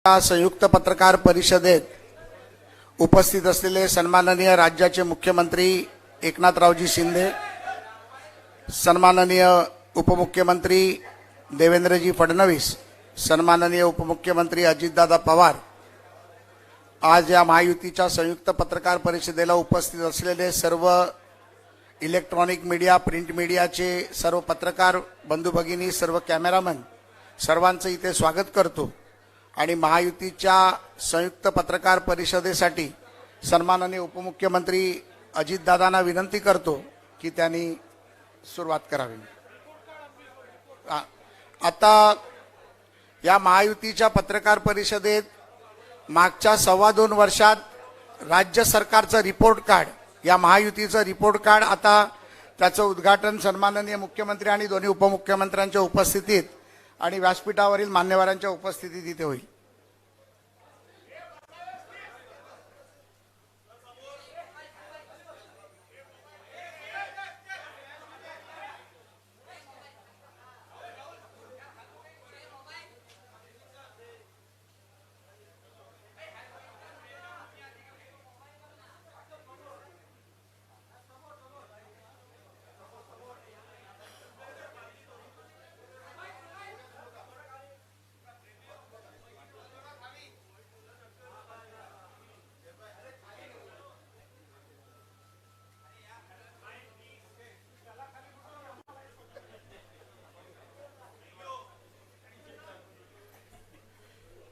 संयुक्त पत्रकार परिषदेत उपस्थित असलेले सन्माननीय राज्याचे मुख्यमंत्री एकनाथरावजी शिंदे, सन्माननीय उपमुख्यमंत्री देवेंद्रजी फडणवीस, सन्माननीय उपमुख्यमंत्री अजितदादा पवार, आज या महायुतीच्या संयुक्त पत्रकार परिषदेला उपस्थित असलेले सर्व इलेक्ट्रॉनिक मीडिया, प्रिंट मीडियाचे सर्व पत्रकार बंधू भगिनी, सर्व कॅमेरामन, सर्वांचं इथे स्वागत करतो आणि महायुतीच्या संयुक्त पत्रकार परिषदेसाठी सन्माननीय उपमुख्यमंत्री अजितदादांना विनंती करतो की त्यांनी सुरुवात करावी। आता या महायुतीच्या पत्रकार परिषदेत मागच्या 2.25 वर्षात राज्य सरकारचं रिपोर्ट कार्ड, या महायुतीचं रिपोर्ट कार्ड, आता त्याचं उद्घाटन सन्माननीय मुख्यमंत्री आणि दोन्ही उपमुख्यमंत्र्यांच्या उपस्थितीत आणि व्यासपीठावरील मान्यवरांच्या उपस्थितीत इथे होईल।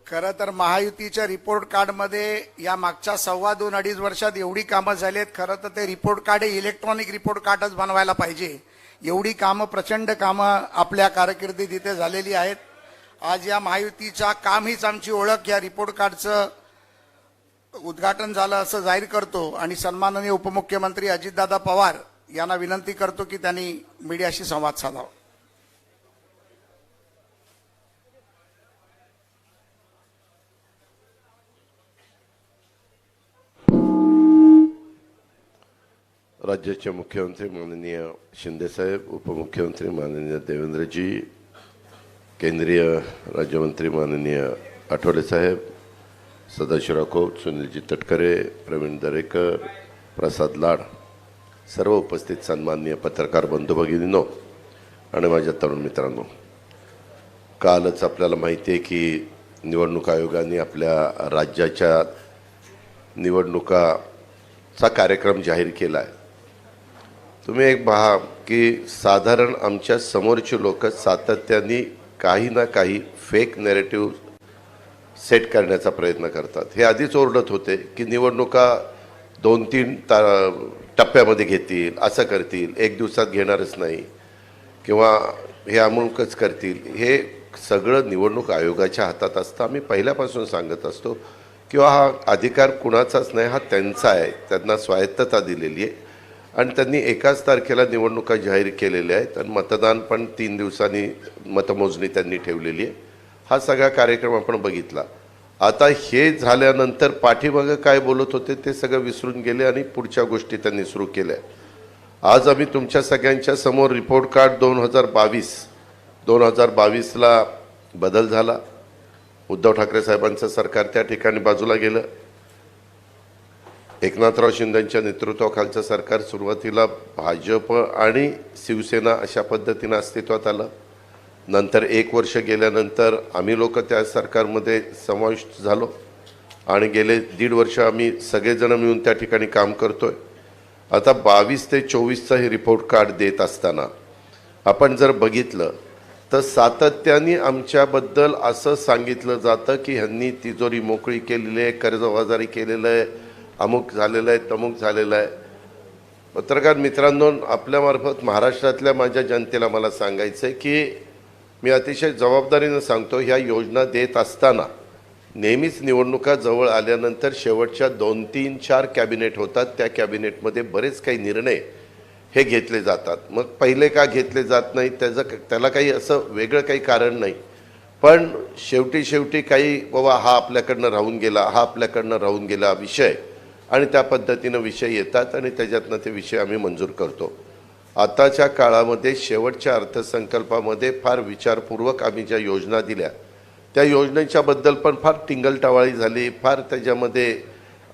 खरं तर महायुतीच्या रिपोर्ट कार्डमध्ये या मागच्या 2.25-2.5 वर्षात एवढी कामं झाली आहेत। खरं तर ते रिपोर्ट कार्ड इलेक्ट्रॉनिक रिपोर्ट कार्डच बनवायला पाहिजे, एवढी कामं, प्रचंड कामं आपल्या कारकिर्दीत इथे झालेली आहेत। आज या महायुतीच्या काम हीच आमची ओळख या रिपोर्ट कार्डचं उद्घाटन झालं असं जाहीर करतो आणि सन्माननीय उपमुख्यमंत्री अजितदादा पवार यांना विनंती करतो की त्यांनी मीडियाशी संवाद साधावा। राज्याचे मुख्यमंत्री माननीय शिंदे साहेब, उपमुख्यमंत्री माननीय देवेंद्रजी, केंद्रीय राज्यमंत्री माननीय आठवले साहेब, सदाशिवराव खोत, सुनीलजी तटकरे, प्रवीण दरेकर, प्रसाद लाड, सर्व उपस्थित सन्माननीय पत्रकार बंधू भगिनींनो आणि माझ्या तरुण मित्रांनो, कालच आपल्याला माहिती आहे की निवडणूक आयोगाने आपल्या राज्याच्या निवडणुकाचा कार्यक्रम जाहीर केला आहे। तुम्ही एक पहा की साधारण आमच्या समोरचे लोक सातत्याने काही ना काही फेक नॅरेटिव्ह सेट करण्याचा प्रयत्न करतात। हे आधीच ओरडत होते की निवडणुका 2-3 टप्प्यामध्ये घेतील, असं करतील, एक दिवसात घेणारच नाही किंवा हे अमुकच करतील। हे सगळं निवडणूक आयोगाच्या हातात असतं। आम्ही पहिल्यापासून सांगत असतो किंवा हा अधिकार कुणाचाच नाही, हा त्यांचा आहे, त्यांना स्वायत्तता दिलेली आहे आणि त्यांनी 1 तारखेला निवडणुका जाहीर केलेल्या आहेत आणि मतदान पण 3 दिवसांनी मतमोजणी त्यांनी ठेवलेली आहे। हा सगळा कार्यक्रम आपण बघितला। आता हे झाल्यानंतर पाठीमागं काय बोलत होते ते सगळं विसरून गेले आणि पुढच्या गोष्टी त्यांनी सुरू केल्या। आज आम्ही तुमच्या सगळ्यांच्या समोर रिपोर्ट कार्ड 2022ला बदल झाला। उद्धव ठाकरे साहेबांचं सरकार त्या ठिकाणी बाजूला गेलं। एकनाथराव शिंदेंच्या नेतृत्वाखालचं सरकार सुरुवातीला भाजप आणि शिवसेना अशा पद्धतीने अस्तित्वात आलं। नंतर 1 वर्ष गेल्यानंतर आम्ही लोक त्या सरकारमध्ये समाविष्ट झालो आणि गेले 1.5 वर्ष आम्ही सगळेजण मिळून त्या ठिकाणी काम करतोय। आता 22 ते 24चं हे रिपोर्ट कार्ड देत असताना आपण जर बघितलं तर सातत्याने आमच्याबद्दल असं सांगितलं जातं की ह्यांनी तिजोरी मोकळी केलेली आहे, कर्जबाजारी केलेलं आहे, अमुक झालेलं आहे, तमुक झालेलं आहे। पत्रकार मित्रांनो, आपल्यामार्फत महाराष्ट्रातल्या माझ्या जनतेला मला सांगायचं आहे की मी अतिशय जबाबदारीनं सांगतो, ह्या योजना देत असताना नेहमीच निवडणुका जवळ आल्यानंतर शेवटच्या 2-3-4 कॅबिनेट होतात, त्या कॅबिनेटमध्ये बरेच काही निर्णय हे घेतले जातात। मग पहिले का घेतले जात नाही त्याला काही असं वेगळं काही कारण नाही, पण शेवटी काही बाबा हा आपल्याकडनं राहून गेला, हा आपल्याकडनं राहून गेला विषय आणि त्या पद्धतीनं विषय येतात आणि त्याच्यातनं ते विषय आम्ही मंजूर करतो। आताच्या काळामध्ये शेवटच्या अर्थसंकल्पामध्ये फार विचारपूर्वक आम्ही ज्या योजना दिल्या त्या योजनेच्या बद्दल पण फार टिंगलटवाळी झाली, फार त्याच्यामध्ये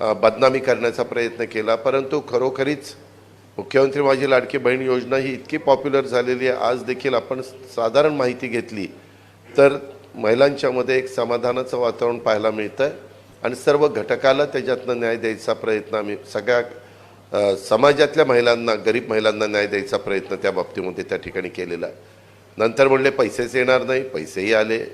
बदनामी करण्याचा प्रयत्न केला. परंतु खरोखरीच मुख्यमंत्री माझी लाडकी बहीण योजना ही इतकी पॉप्युलर झालेली आहे. आज देखील आपण साधारण माहिती घेतली तर महिलांच्यामध्ये एक समाधानाचं वातावरण पाहायला मिळतं आणि सर्व घटकाला त्याच्यातनं न्याय द्यायचा प्रयत्न आम्ही सगळ्या समाजातल्या महिलांना, गरीब महिलांना न्याय द्यायचा प्रयत्न त्या बाबतीमध्ये त्या ठिकाणी केलेला आहे. नंतर म्हणले पैसेच येणार नाही, पैसेही आले.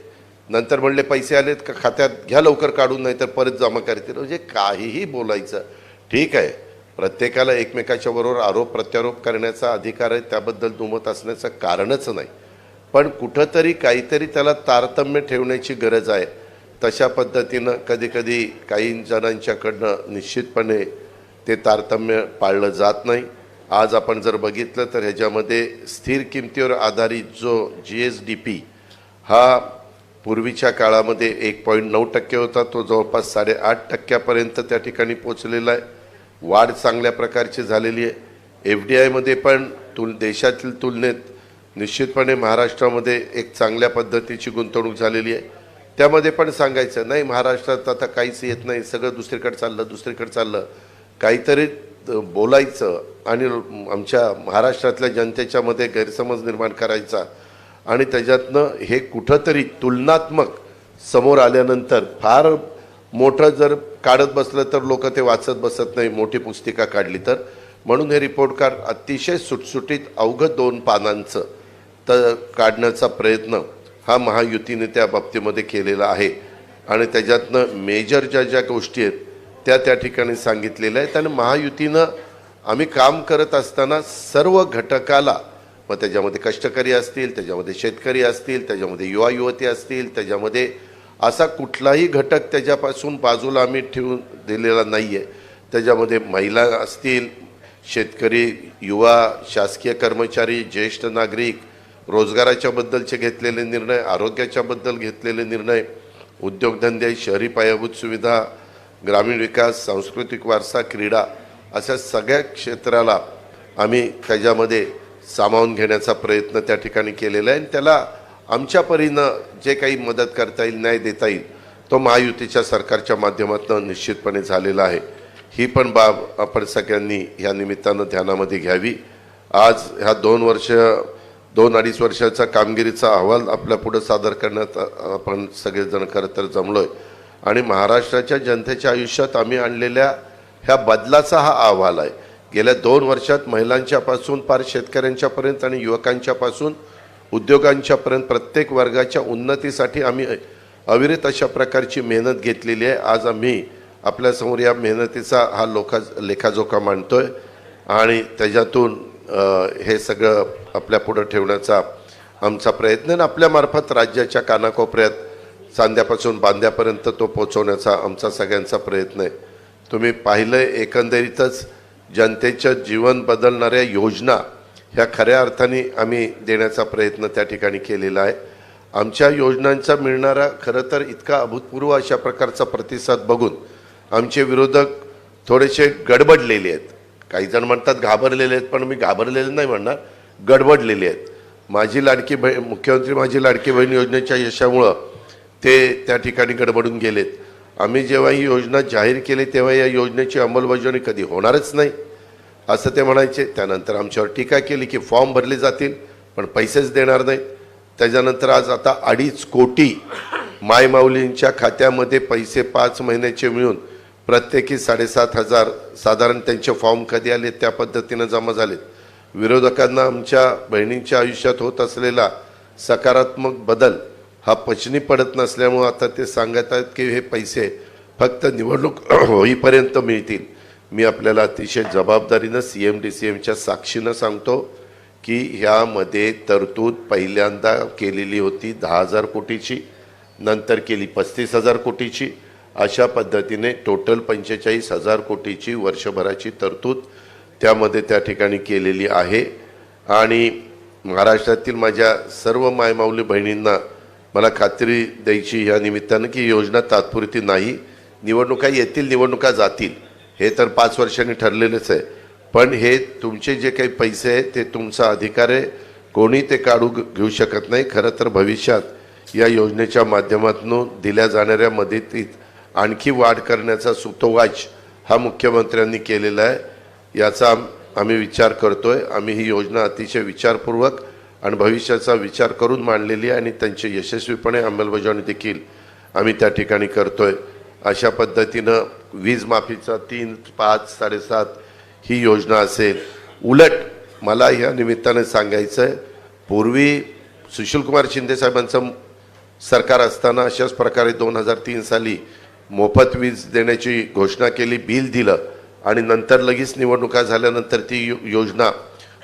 नंतर म्हणले पैसे आलेत का खात्यात घ्या लवकर काढून, नाही तर परत जमा करतील. म्हणजे काहीही बोलायचं. ठीक आहे, प्रत्येकाला एकमेकाच्या बरोबर आरोप प्रत्यारोप करण्याचा अधिकार आहे, त्याबद्दल दुमत असण्याचं कारणच नाही. पण कुठंतरी काहीतरी त्याला तारतम्य ठेवण्याची गरज आहे. तशा पद्धतीनं कधीकधी काही जणांच्याकडनं निश्चितपणे ते तारतम्य पाळलं जात नाही. आज आपण जर बघितलं तर ह्याच्यामध्ये स्थिर किमतीवर आधारित जो GSDP हा पूर्वीच्या काळामध्ये 1.9% होता, तो जवळपास 8.5% त्या ठिकाणी पोचलेला आहे. वाढ चांगल्या प्रकारची झालेली आहे. FDIमध्ये पण देशातील तुलनेत निश्चितपणे महाराष्ट्रामध्ये एक चांगल्या पद्धतीची गुंतवणूक झालेली आहे. त्यामध्ये पण सांगायचं नाही महाराष्ट्रात आता काहीच येत नाही, सगळं दुसरीकडे चाललं. काहीतरी बोलायचं आणि आमच्या महाराष्ट्रातल्या जनतेच्या मध्ये गैरसमज निर्माण करायचा आणि त्याच्यातनं हे कुठंतरी तुलनात्मक समोर आल्यानंतर फार मोठं जर काढत बसलं तर लोक ते वाचत बसत नाही, मोठी पुस्तिका काढली तर. म्हणून हे रिपोर्ट कार्ड अतिशय सुटसुटीत अवघं 2 पानांचं काढण्याचा प्रयत्न हा महायुतीने त्या बाबतीमध्ये केलेला आहे आणि त्याच्यातनं मेजर ज्या गोष्टी आहेत त्या ठिकाणी सांगितलेल्या आहेत. आणि महायुतीनं आम्ही काम करत असताना सर्व घटकाला, मग त्याच्यामध्ये कष्टकरी असतील, त्याच्यामध्ये शेतकरी असतील, त्याच्यामध्ये युवा युवती असतील, त्याच्यामध्ये असा कुठलाही घटक त्याच्यापासून बाजूला आम्ही ठेवून दिलेला नाही आहे. त्याच्यामध्ये महिला असतील, शेतकरी, युवा, शासकीय कर्मचारी, ज्येष्ठ नागरिक, रोजगाराच्या बद्दलचे घेतलेले निर्णय, आरोग्याच्या बद्दल घेतलेले निर्णय, उद्योगधंदे, शहरी पायाभूत सुविधा, ग्रामीण विकास, सांस्कृतिक वारसा, क्रीडा, अशा सगळ्या क्षेत्राला आम्ही त्याच्यामध्ये सामावून घेण्याचा प्रयत्न त्या ठिकाणी केलेला आहे. आणि त्याला आमच्या परीनं जे काही मदत करता येईल, न्याय देता येईल, तो महायुतीच्या सरकारच्या माध्यमातून निश्चितपणे झालेला आहे. ही पण बाब आपण सगळ्यांनी ह्या निमित्तानं ध्यानामध्ये घ्यावी. आज ह्या 2-2.5 वर्षाचा कामगिरीचा अहवाल आपल्या पुढे सादर करण्यात आपण सगळेजण खरं तर जमलोय आणि महाराष्ट्राच्या जनतेच्या आयुष्यात आम्ही आणलेल्या ह्या बदलाचा हा अहवाल आहे. गेल्या 2 वर्षात महिलांच्यापासून पार शेतकऱ्यांच्यापर्यंत आणि युवकांच्यापासून उद्योगांच्यापर्यंत प्रत्येक वर्गाच्या उन्नतीसाठी आम्ही अविरत अशा प्रकारची मेहनत घेतलेली आहे. आज आम्ही आपल्यासमोर या मेहनतीचा हा लेखाजोखा मांडतोय आणि त्याच्यातून हे सगळं आपल्या पुढे ठेवण्याचा आमचा प्रयत्न आहे. आपल्यामार्फत राज्याच्या कानाकोपऱ्यात सांध्यापासून बांध्यापर्यंत तो पोहोचवण्याचा आमचा सगळ्यांचा प्रयत्न आहे. तुम्ही पाहिलं एकंदरीतच जनतेचं जीवन बदलणाऱ्या योजना ह्या खऱ्या अर्थाने आम्ही देण्याचा प्रयत्न त्या ठिकाणी केलेला आहे. आमच्या योजनांचा मिळणारा खरं तर इतका अभूतपूर्व अशा प्रकारचा प्रतिसाद बघून आमचे विरोधक थोडेसे गडबडलेले आहेत. काही जण म्हणतात घाबरलेले आहेत, पण मी घाबरलेले नाही म्हणणार, गडबडलेले आहेत. मुख्यमंत्री माझी लाडकी बहीण योजनेच्या यशामुळं ते त्या ठिकाणी गडबडून गेलेत. आम्ही जेव्हा ही योजना जाहीर केली तेव्हा या योजनेची अंमलबजावणी कधी होणारच नाही असं ते म्हणायचे. त्यानंतर आमच्यावर टीका केली की फॉर्म भरले जातील पण पैसेच देणार नाहीत. त्याच्यानंतर आज आता 2.5 कोटी मायमाऊलींच्या खात्यामध्ये पैसे 5 महिन्याचे मिळून प्रत्येकी 7,500 साधारण त्यांचे फॉर्म कधी आले त्या पद्धतीनं जमा झालेत. विरोधकांना आमच्या बहिणींच्या आयुष्यात होत असलेला सकारात्मक बदल हा पचनी पडत नसल्यामुळे आता ते सांगत आहेत की हे पैसे फक्त निवडणूक होईपर्यंत मिळतील. मी आपल्याला अतिशय जबाबदारीनं CM-DCMच्या साक्षीनं सांगतो की ह्यामध्ये तरतूद पहिल्यांदा केलेली होती 10,000 कोटीची, नंतर केली 35,000 कोटीची. अशा पद्धतीने टोटल 45,000 कोटीची वर्षभराची तरतूद त्यामध्ये त्या ठिकाणी केलेली आहे. आणि महाराष्ट्रातील माझ्या सर्व मायमाऊली बहिणींना मला खात्री द्यायची या निमित्तानं की योजना तात्पुरती नाही. निवडणुका येतील, निवडणुका जातील, हे तर 5 वर्षांनी ठरलेलंच आहे. पण हे तुमचे जे काही पैसे आहेत ते तुमचा अधिकार आहे, कोणी ते काढू घेऊ शकत नाही. खरं तर भविष्यात या योजनेच्या माध्यमातून दिल्या जाणाऱ्या मदतीत आणखी वाढ करण्याचा सुतोवाच हा मुख्यमंत्र्यांनी केलेला आहे। याचा आम्ही विचार करतोय। आम्ही ही योजना अतिशय विचारपूर्वक आणि भविष्याचा विचार करून मांडलेली आहे आणि त्यांची यशस्वीपणे अंमलबजावणी देखील आम्ही त्या ठिकाणी करतोय। अशा पद्धतीनं वीज माफीचा 3, 5, 7.5 ही योजना असेल। उलट मला या निमित्ताने सांगायचं आहे, पूर्वी सुशीलकुमार शिंदे साहेबांचं सरकार असताना अशाच प्रकारे 2003 साली मोफत वीज देण्याची घोषणा केली, बिल दिलं आणि नंतर लगेच निवडणुका झाल्यानंतर ती योजना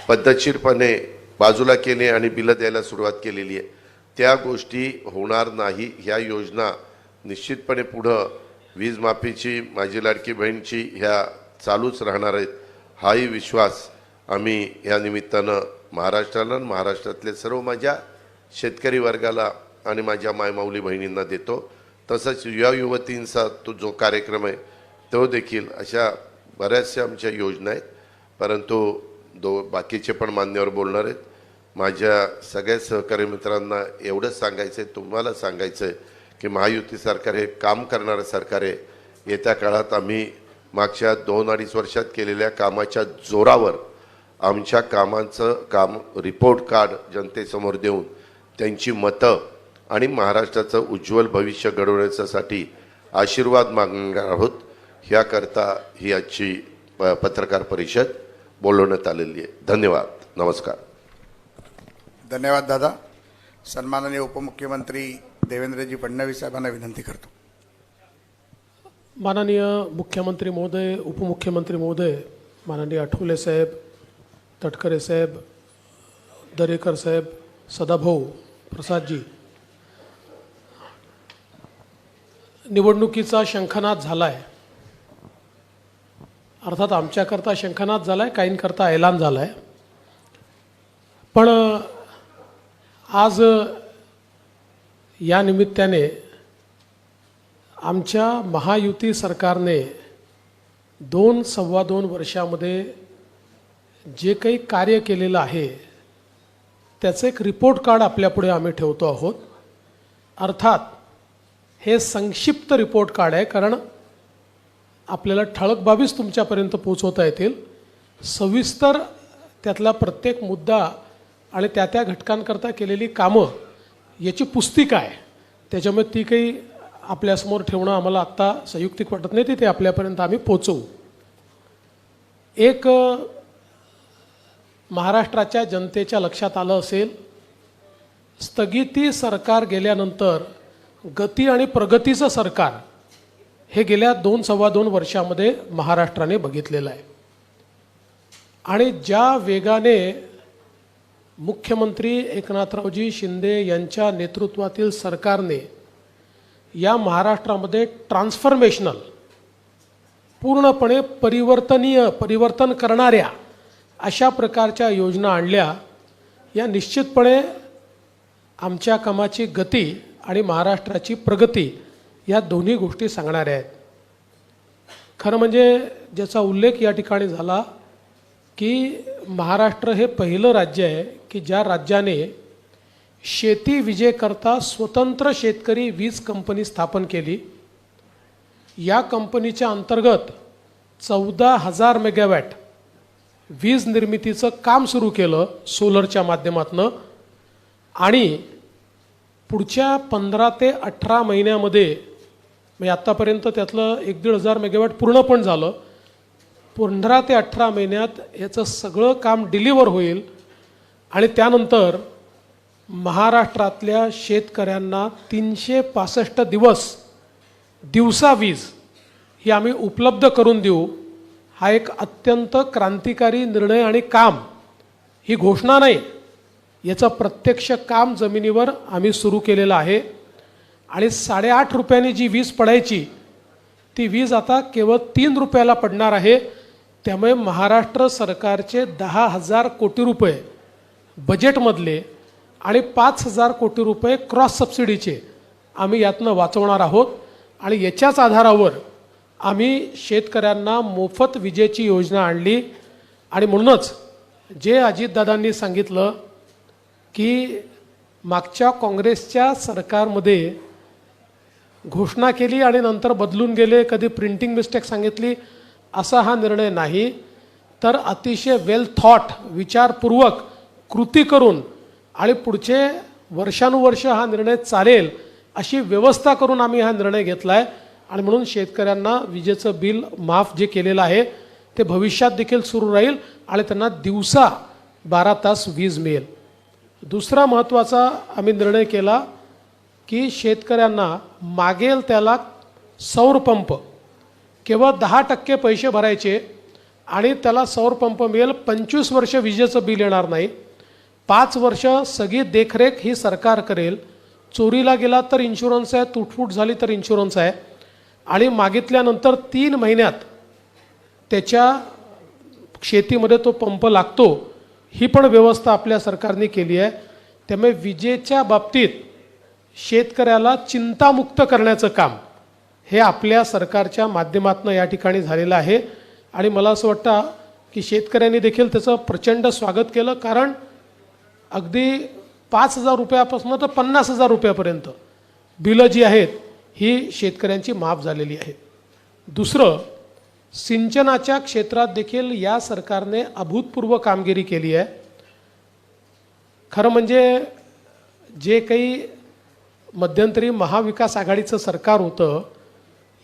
पद्धतशीरपणे बाजूला केली आणि बिलं द्यायला सुरुवात केलेली आहे। त्या गोष्टी होणार नाही। ह्या योजना निश्चितपणे पुढं वीज माफीची, माझी लाडकी बहीणची ह्या चालूच राहणार आहेत। हाही विश्वास आम्ही या निमित्तानं महाराष्ट्राला आणि महाराष्ट्रातले सर्व माझ्या शेतकरी वर्गाला आणि माझ्या मायमाऊली बहिणींना देतो। तसंच युवा युवतींचा तो जो कार्यक्रम आहे तो देखील, अशा बऱ्याचशा आमच्या योजना आहेत, परंतु बाकीचे पण मान्यवर बोलणार आहेत। माझ्या सगळ्या सहकारी मित्रांना एवढंच सांगायचं आहे, तुम्हाला सांगायचं आहे की महायुती सरकार हे काम करणारं सरकार आहे। येत्या काळात आम्ही मागच्या 2-2.5 वर्षात केलेल्या कामाच्या जोरावर आमच्या कामांचं काम रिपोर्ट कार्ड जनतेसमोर देऊन त्यांची मतं आणि महाराष्ट्राचं उज्ज्वल भविष्य घडवण्यासाठी आशीर्वाद मागणार आहोत। ह्याकरता ही आजची पत्रकार परिषद बोलवण्यात आलेली आहे। धन्यवाद, नमस्कार। धन्यवाद दादा। सन्माननीय उपमुख्यमंत्री देवेंद्रजी फडणवीस साहेबांना विनंती करतो। माननीय मुख्यमंत्री महोदय, उपमुख्यमंत्री महोदय, माननीय आठवले साहेब, तटकरे साहेब, दरेकर साहेब, सदाभाऊ, प्रसादजी, निवडणुकीचा शंखनाद झाला आहे। अर्थात आमच्याकरता शंखनाद झाला आहे, काहींकरता ऐलान झाला आहे। पण आज या निमित्ताने आमच्या महायुती सरकारने 2-2.25 वर्षामध्ये जे काही कार्य केलेलं आहे त्याचं एक रिपोर्ट कार्ड आपल्यापुढे आम्ही ठेवतो आहोत। अर्थात हे संक्षिप्त रिपोर्ट कार्ड आहे, कारण आपल्याला ठळक बाबीच तुमच्यापर्यंत पोहोचवता येतील। सविस्तर त्यातला प्रत्येक मुद्दा आणि त्या घटकांकरता केलेली कामं याची पुस्तिका आहे, त्याच्यामुळे ती काही आपल्यासमोर ठेवणं आम्हाला आत्ता संयुक्तिक वाटत नाही, ते आपल्यापर्यंत आम्ही पोचवू। एक महाराष्ट्राच्या जनतेच्या लक्षात आलं असेल, स्थगिती सरकार गेल्यानंतर गती आणि प्रगतीचं सरकार हे गेल्या 2-2.25 वर्षामध्ये महाराष्ट्राने बघितलेलं आहे। आणि ज्या वेगाने मुख्यमंत्री एकनाथरावजी शिंदे यांच्या नेतृत्वातील सरकारने या महाराष्ट्रामध्ये ट्रान्सफॉर्मेशनल, पूर्णपणे परिवर्तन करणाऱ्या अशा प्रकारच्या योजना आणल्या, या निश्चितपणे आमच्या कामाची गती आणि महाराष्ट्राची प्रगती या दोन्ही गोष्टी सांगणाऱ्या आहेत। खरं म्हणजे ज्याचा उल्लेख या ठिकाणी झाला की महाराष्ट्र हे पहिलं राज्य आहे की ज्या राज्याने शेती विजेकरता स्वतंत्र शेतकरी वीज कंपनी स्थापन केली। या कंपनीच्या अंतर्गत 14,000 मेगावॅट वीज निर्मितीचं काम सुरू केलं सोलरच्या माध्यमातून, आणि पुढच्या 15 ते 18 महिन्यामध्ये, म्हणजे आत्तापर्यंत त्यातलं 1,500 मेगावॅट पूर्ण पण झालं, 15 ते 18 महिन्यात याचं सगळं काम डिलिव्हर होईल आणि त्यानंतर महाराष्ट्रातल्या शेतकऱ्यांना 365 दिवसा वीज ही आम्ही उपलब्ध करून देऊ। हा एक अत्यंत क्रांतिकारी निर्णय आणि काम, ही घोषणा नाही, याचं प्रत्यक्ष काम जमिनीवर आम्ही सुरू केलेलं आहे। आणि 8.5 रुपयांनी जी वीज पडायची ती वीज आता केवळ 3 रुपयाला पडणार आहे। त्यामुळे महाराष्ट्र सरकारचे 10,000 कोटी रुपये बजेटमधले आणि 5,000 कोटी रुपये क्रॉस सबसिडीचे आम्ही यातनं वाचवणार आहोत। आणि याच्याच आधारावर आम्ही शेतकऱ्यांना मोफत विजेची योजना आणली। आणि म्हणूनच जे अजितदादांनी सांगितलं की मागच्या काँग्रेसच्या सरकारमध्ये घोषणा केली आणि नंतर बदलून गेले, कधी प्रिंटिंग मिस्टेक सांगितली, असा हा निर्णय नाही, तर अतिशय वेल थॉट, विचारपूर्वक कृती करून आणि पुढचे वर्षानुवर्ष हा निर्णय चालेल अशी व्यवस्था करून आम्ही हा निर्णय घेतला आहे. आणि म्हणून शेतकऱ्यांना विजेचं बिल माफ जे केलेलं आहे ते भविष्यात देखील सुरू राहील आणि त्यांना दिवसा 12 तास वीज मिळेल. दुसरा महत्त्वाचा आम्ही निर्णय केला की शेतकऱ्यांना मागेल त्याला सौर पंप केवळ 10% पैसे भरायचे आणि त्याला सौर पंप मिळेल. 25 वर्ष विजेचं बिल येणार नाही. 5 वर्ष सगळी देखरेख ही सरकार करेल. चोरीला गेला तर इन्शुरन्स आहे, तुटफूट झाली तर इन्शुरन्स आहे आणि मागितल्यानंतर 3 महिन्यात त्याच्या शेतीमध्ये तो पंप लागतो. ही पण व्यवस्था आपल्या सरकारने केली आहे. त्यामुळे विजेच्या बाबतीत शेतकऱ्याला चिंतामुक्त करण्याचं काम हे आपल्या सरकारच्या माध्यमातून या ठिकाणी झालेलं आहे. आणि मला असं वाटतं की शेतकऱ्यांनी देखील त्याचं प्रचंड स्वागत केलं, कारण अगदी 5,000 रुपयापासून तर 50,000 रुपयापर्यंत बिलं जी आहेत ही शेतकऱ्यांची माफ झालेली आहेत. दुसरं, सिंचनाच्या क्षेत्रात देखील या सरकारने अभूतपूर्व कामगिरी केली आहे. खरं म्हणजे जे काही मध्यंतरी महाविकास आघाडीचं सरकार होतं,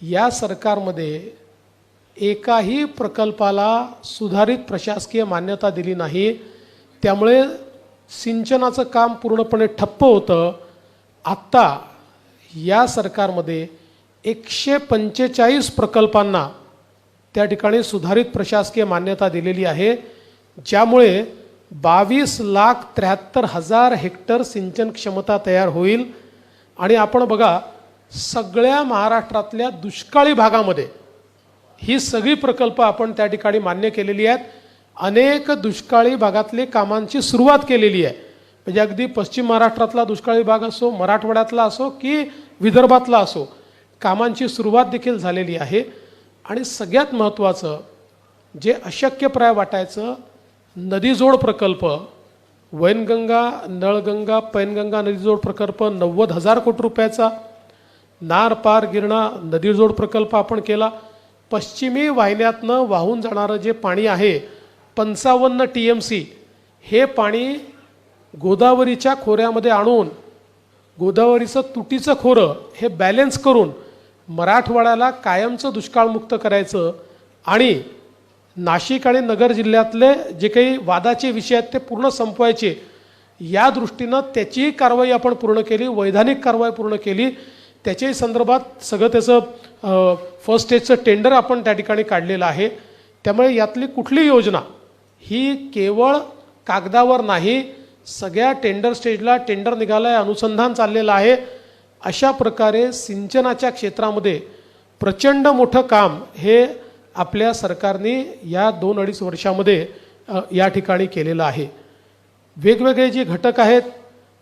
या सरकारमध्ये एकाही प्रकल्पाला सुधारित प्रशासकीय मान्यता दिली नाही. त्यामुळे सिंचनाचं काम पूर्णपणे ठप्प होतं. आत्ता या सरकारमध्ये 145 प्रकल्पांना त्या ठिकाणी सुधारित प्रशासकीय मान्यता दिलेली आहे, ज्यामुळे 22,73,000 हेक्टर सिंचन क्षमता तयार होईल. आणि आपण बघा, सगळ्या महाराष्ट्रातल्या दुष्काळी भागामध्ये ही सगळी प्रकल्प आपण त्या ठिकाणी मान्य केलेली आहेत. अनेक दुष्काळी भागातले कामांची सुरुवात केलेली आहे. म्हणजे अगदी पश्चिम महाराष्ट्रातला दुष्काळी भाग असो, मराठवाड्यातला असो की विदर्भातला असो, कामांची सुरुवात देखील झालेली आहे. आणि सगळ्यात महत्त्वाचं, जे अशक्यप्राय वाटायचं, नदीजोड प्रकल्प, वैनगंगा, नळगंगा, पैनगंगा नदीजोड प्रकल्प 90,000 कोटी रुपयाचा, नार पार गिरणा नदीजोड प्रकल्प आपण केला. पश्चिमी वाहिन्यातनं वाहून जाणारं जे पाणी आहे 55 TMC, हे पाणी गोदावरीच्या खोऱ्यामध्ये आणून गोदावरीचं तुटीचं खोरं हे बॅलेन्स करून मराठवाड्याला कायमचं दुष्काळमुक्त करायचं आणि नाशिक आणि नगर जिल्ह्यातले जे काही वादाचे विषय आहेत ते पूर्ण संपवायचे. या दृष्टीनं त्याचीही कारवाई आपण पूर्ण केली, वैधानिक कारवाई पूर्ण केली. त्याच्याही संदर्भात सगळं त्याचं फर्स्ट स्टेजचं टेंडर आपण त्या ठिकाणी काढलेलं आहे. त्यामुळे यातली कुठली योजना ही केवळ कागदावर नाही, सगळ्या टेंडर स्टेजला टेंडर निघालं आहे, अनुसंधान चाललेलं आहे. अशा प्रकारे सिंचनाच्या क्षेत्रामध्ये प्रचंड मोठं काम हे आपल्या सरकारने या 2-2.5 वर्षामध्ये या ठिकाणी केलेलं आहे. वेगवेगळे जे घटक आहेत,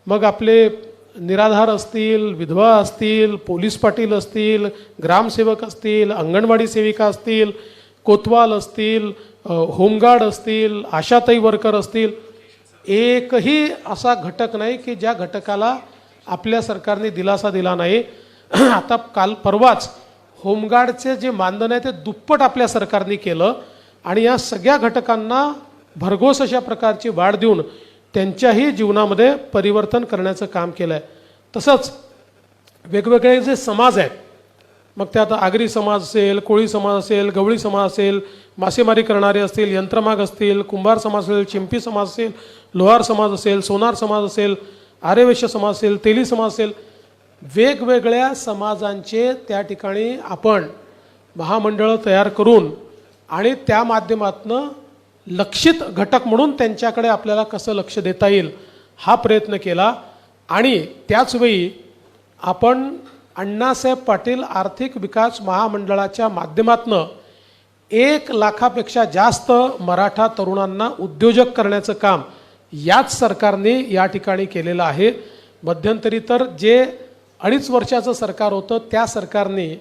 मग आपले निराधार असतील, विधवा असतील, पोलीस पाटील असतील, ग्रामसेवक असतील, अंगणवाडी सेविका असतील, कोतवाल असतील, होमगार्ड असतील, आशाताई वर्कर असतील, एकही असा घटक नाही की ज्या घटकाला आपल्या सरकारने दिलासा दिला नाही. आता काल परवाच होमगार्डचे जे मानधन आहे ते दुप्पट आपल्या सरकारने केलं आणि या सगळ्या घटकांना भरघोस अशा प्रकारची वाढ देऊन त्यांच्याही जीवनामध्ये परिवर्तन करण्याचं काम केलं आहे. तसंच वेगवेगळे जे समाज आहेत, मग त्यात आगरी समाज असेल, कोळी समाज असेल, गवळी समाज असेल, मासेमारी करणारे असतील, यंत्रमाग असतील, कुंभार समाज असेल, चिंपी समाज असेल, लोहार समाज असेल, सोनार समाज असेल, आर्यवैश्य समाज असेल, तेली समाज असेल, वेगवेगळ्या समाजांचे त्या ठिकाणी आपण महामंडळं तयार करून आणि त्या माध्यमातून लक्षित घटक म्हणून त्यांच्याकडे आपल्याला कसं लक्ष देता येईल हा प्रयत्न केला. आणि त्याचवेळी आपण अण्णासाहेब पाटील आर्थिक विकास महामंडळाच्या माध्यमातून 1 लाखापेक्षा जास्त मराठा तरुणांना उद्योजक करण्याचं काम याच सरकारने या ठिकाणी केलेलं आहे. मध्यंतरी तर जे 2.5 वर्षाचं सरकार होतं त्या सरकारने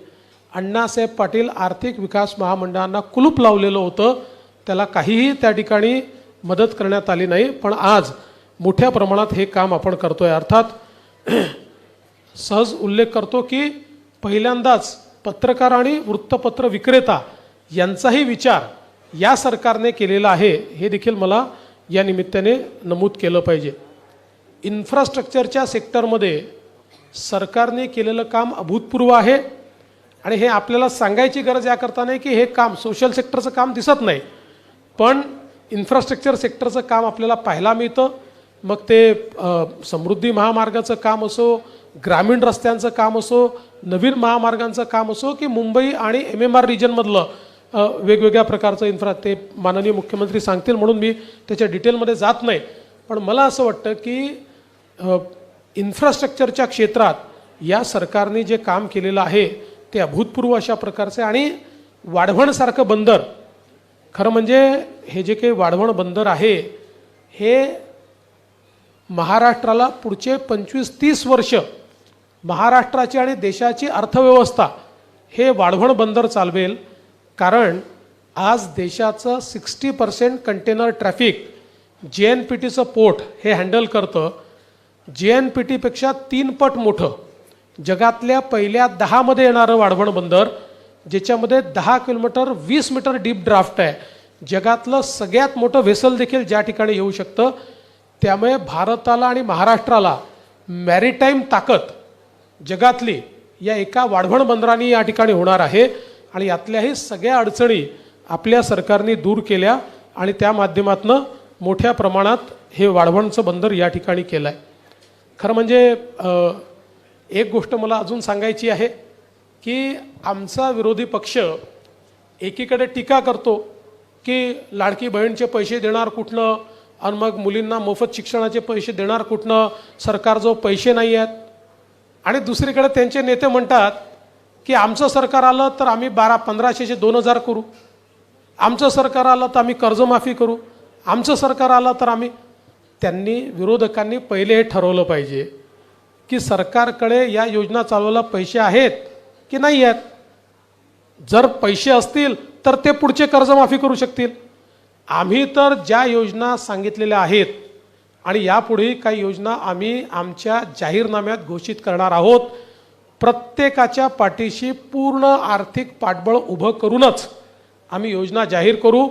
अण्णासाहेब पाटील आर्थिक विकास महामंडळांना कुलूप लावलेलं होतं, त्याला काहीही त्या ठिकाणी मदत करण्यात आली नाही. पण आज मोठ्या प्रमाणात हे काम आपण करतोय. अर्थात सहज उल्लेख करतो की पहिल्यांदाच पत्रकार आणि वृत्तपत्र विक्रेता यांचाही विचार या सरकारने केलेला आहे, हे देखील मला या निमित्ताने नमूद केलं पाहिजे. इन्फ्रास्ट्रक्चरच्या सेक्टरमध्ये सरकारने केलेलं काम अभूतपूर्व आहे आणि हे आपल्याला सांगायची गरज याकरता नाही की हे काम सोशल सेक्टरचं काम दिसत नाही, पण इन्फ्रास्ट्रक्चर सेक्टरचं काम आपल्याला पाहायला मिळतं. मग ते समृद्धी महामार्गाचं काम असो, ग्रामीण रस्त्यांचं काम असो, नवीन महामार्गांचं काम असो, की मुंबई आणि MMR रिजनमधलं वेगवेगळ्या प्रकारचं ते माननीय मुख्यमंत्री सांगतील म्हणून मी त्याच्या डिटेलमध्ये जात नाही. पण मला असं वाटतं की इन्फ्रास्ट्रक्चरच्या क्षेत्रात या सरकारने जे काम केलेलं आहे ते अभूतपूर्व अशा प्रकारचे. आणि वाढवणसारखं बंदर, खरं म्हणजे हे जे काही वाढवण बंदर आहे हे महाराष्ट्राला पुढचे 25-30 वर्ष महाराष्ट्राची आणि देशाची अर्थव्यवस्था हे वाढवण बंदर चालवेल. कारण आज देशाचं 60% कंटेनर ट्रॅफिक JNPTचं पोर्ट हे हँडल करतं. JNPTपेक्षा 3 पट मोठं जगातल्या पहिल्या 10मध्ये येणारं वाढवण बंदर, ज्याच्यामध्ये 10 किलोमीटर 20 मीटर डीप ड्राफ्ट आहे. जगातलं सगळ्यात मोठं व्हेसल देखील ज्या ठिकाणी येऊ शकतं. त्यामुळे भारताला आणि महाराष्ट्राला मॅरिटाईम ताकद जगातली या एका वाढवण बंदराने या ठिकाणी होणार आहे. आणि यातल्याही सगळ्या अडचणी आपल्या सरकारने दूर केल्या आणि त्या माध्यमातून मोठ्या प्रमाणात हे वाढवणचं बंदर या ठिकाणी केलं आहे. खरं म्हणजे एक गोष्ट मला अजून सांगायची आहे की आमचा विरोधी पक्ष एकीकडे टीका करतो की लाडकी बहीणचे पैसे देणार कुठनं, आणि मग मुलींना मोफत शिक्षणाचे पैसे देणार कुठनं, सरकारजवळ पैसे नाही आहेत. आणि दुसरीकडे त्यांचे नेते म्हणतात की आमचं सरकार आलं तर आम्ही 1500चे 2000 करू, आमचं सरकार आलं तर आम्ही कर्जमाफी करू, आमचं सरकार आलं तर आम्ही. त्यांनी विरोधकांनी पहिले हे ठरवलं पाहिजे की सरकारकडे या योजना चालवायला पैसे आहेत की नाही आहेत. जर पैसे असतील तर ते पुढचे कर्जमाफी करू शकतील. आम्ही तर ज्या योजना सांगितलेल्या आहेत आणि यापुढे काही योजना आम्ही आमच्या जाहीरनाम्यात घोषित करणार आहोत, प्रत्येकाच्या पाठीशी पूर्ण आर्थिक पाठबळ उभं करूनच आम्ही योजना जाहीर करू.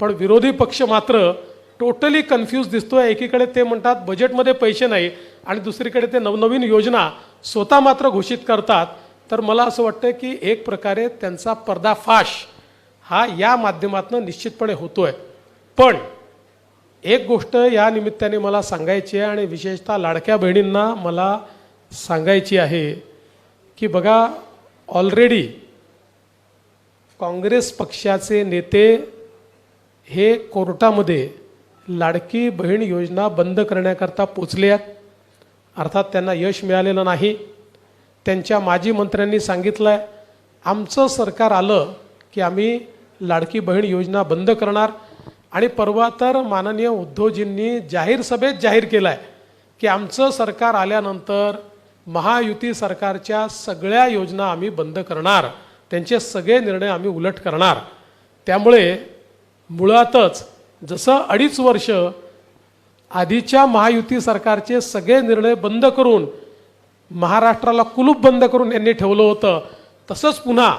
पण विरोधी पक्ष मात्र टोटली कन्फ्यूज दिसतोय. एकीकडे ते म्हणतात बजेटमध्ये पैसे नाही आणि दुसरीकडे ते नवनवीन योजना स्वतः मात्र घोषित करतात. तर मला असं वाटतं की एक प्रकारे त्यांचा पर्दाफाश हा या माध्यमातून निश्चितपणे होतोय. पण एक गोष्ट या निमित्ताने मला सांगायची आहे आणि विशेषतः लाडक्या बहिणींना मला सांगायची आहे की बघा, ऑलरेडी काँग्रेस पक्षाचे नेते हे कोर्टामध्ये लाडकी बहीण योजना बंद करण्याकरता पोचले आहेत. अर्थात त्यांना यश मिळालेलं नाही. त्यांच्या माजी मंत्र्यांनी सांगितलं आहे आमचं सरकार आलं की आम्ही लाडकी बहीण योजना बंद करणार. आणि परवा तर माननीय उद्धवजींनी जाहीर सभेत जाहीर केलं आहे की आमचं सरकार आल्यानंतर महायुती सरकारच्या सगळ्या योजना आम्ही बंद करणार, त्यांचे सगळे निर्णय आम्ही उलट करणार. त्यामुळे मुळातच जसं 2.5 वर्ष आधीच्या महायुती सरकारचे सगळे निर्णय बंद करून महाराष्ट्राला कुलूप बंद करून यांनी ठेवलं होतं, तसंच पुन्हा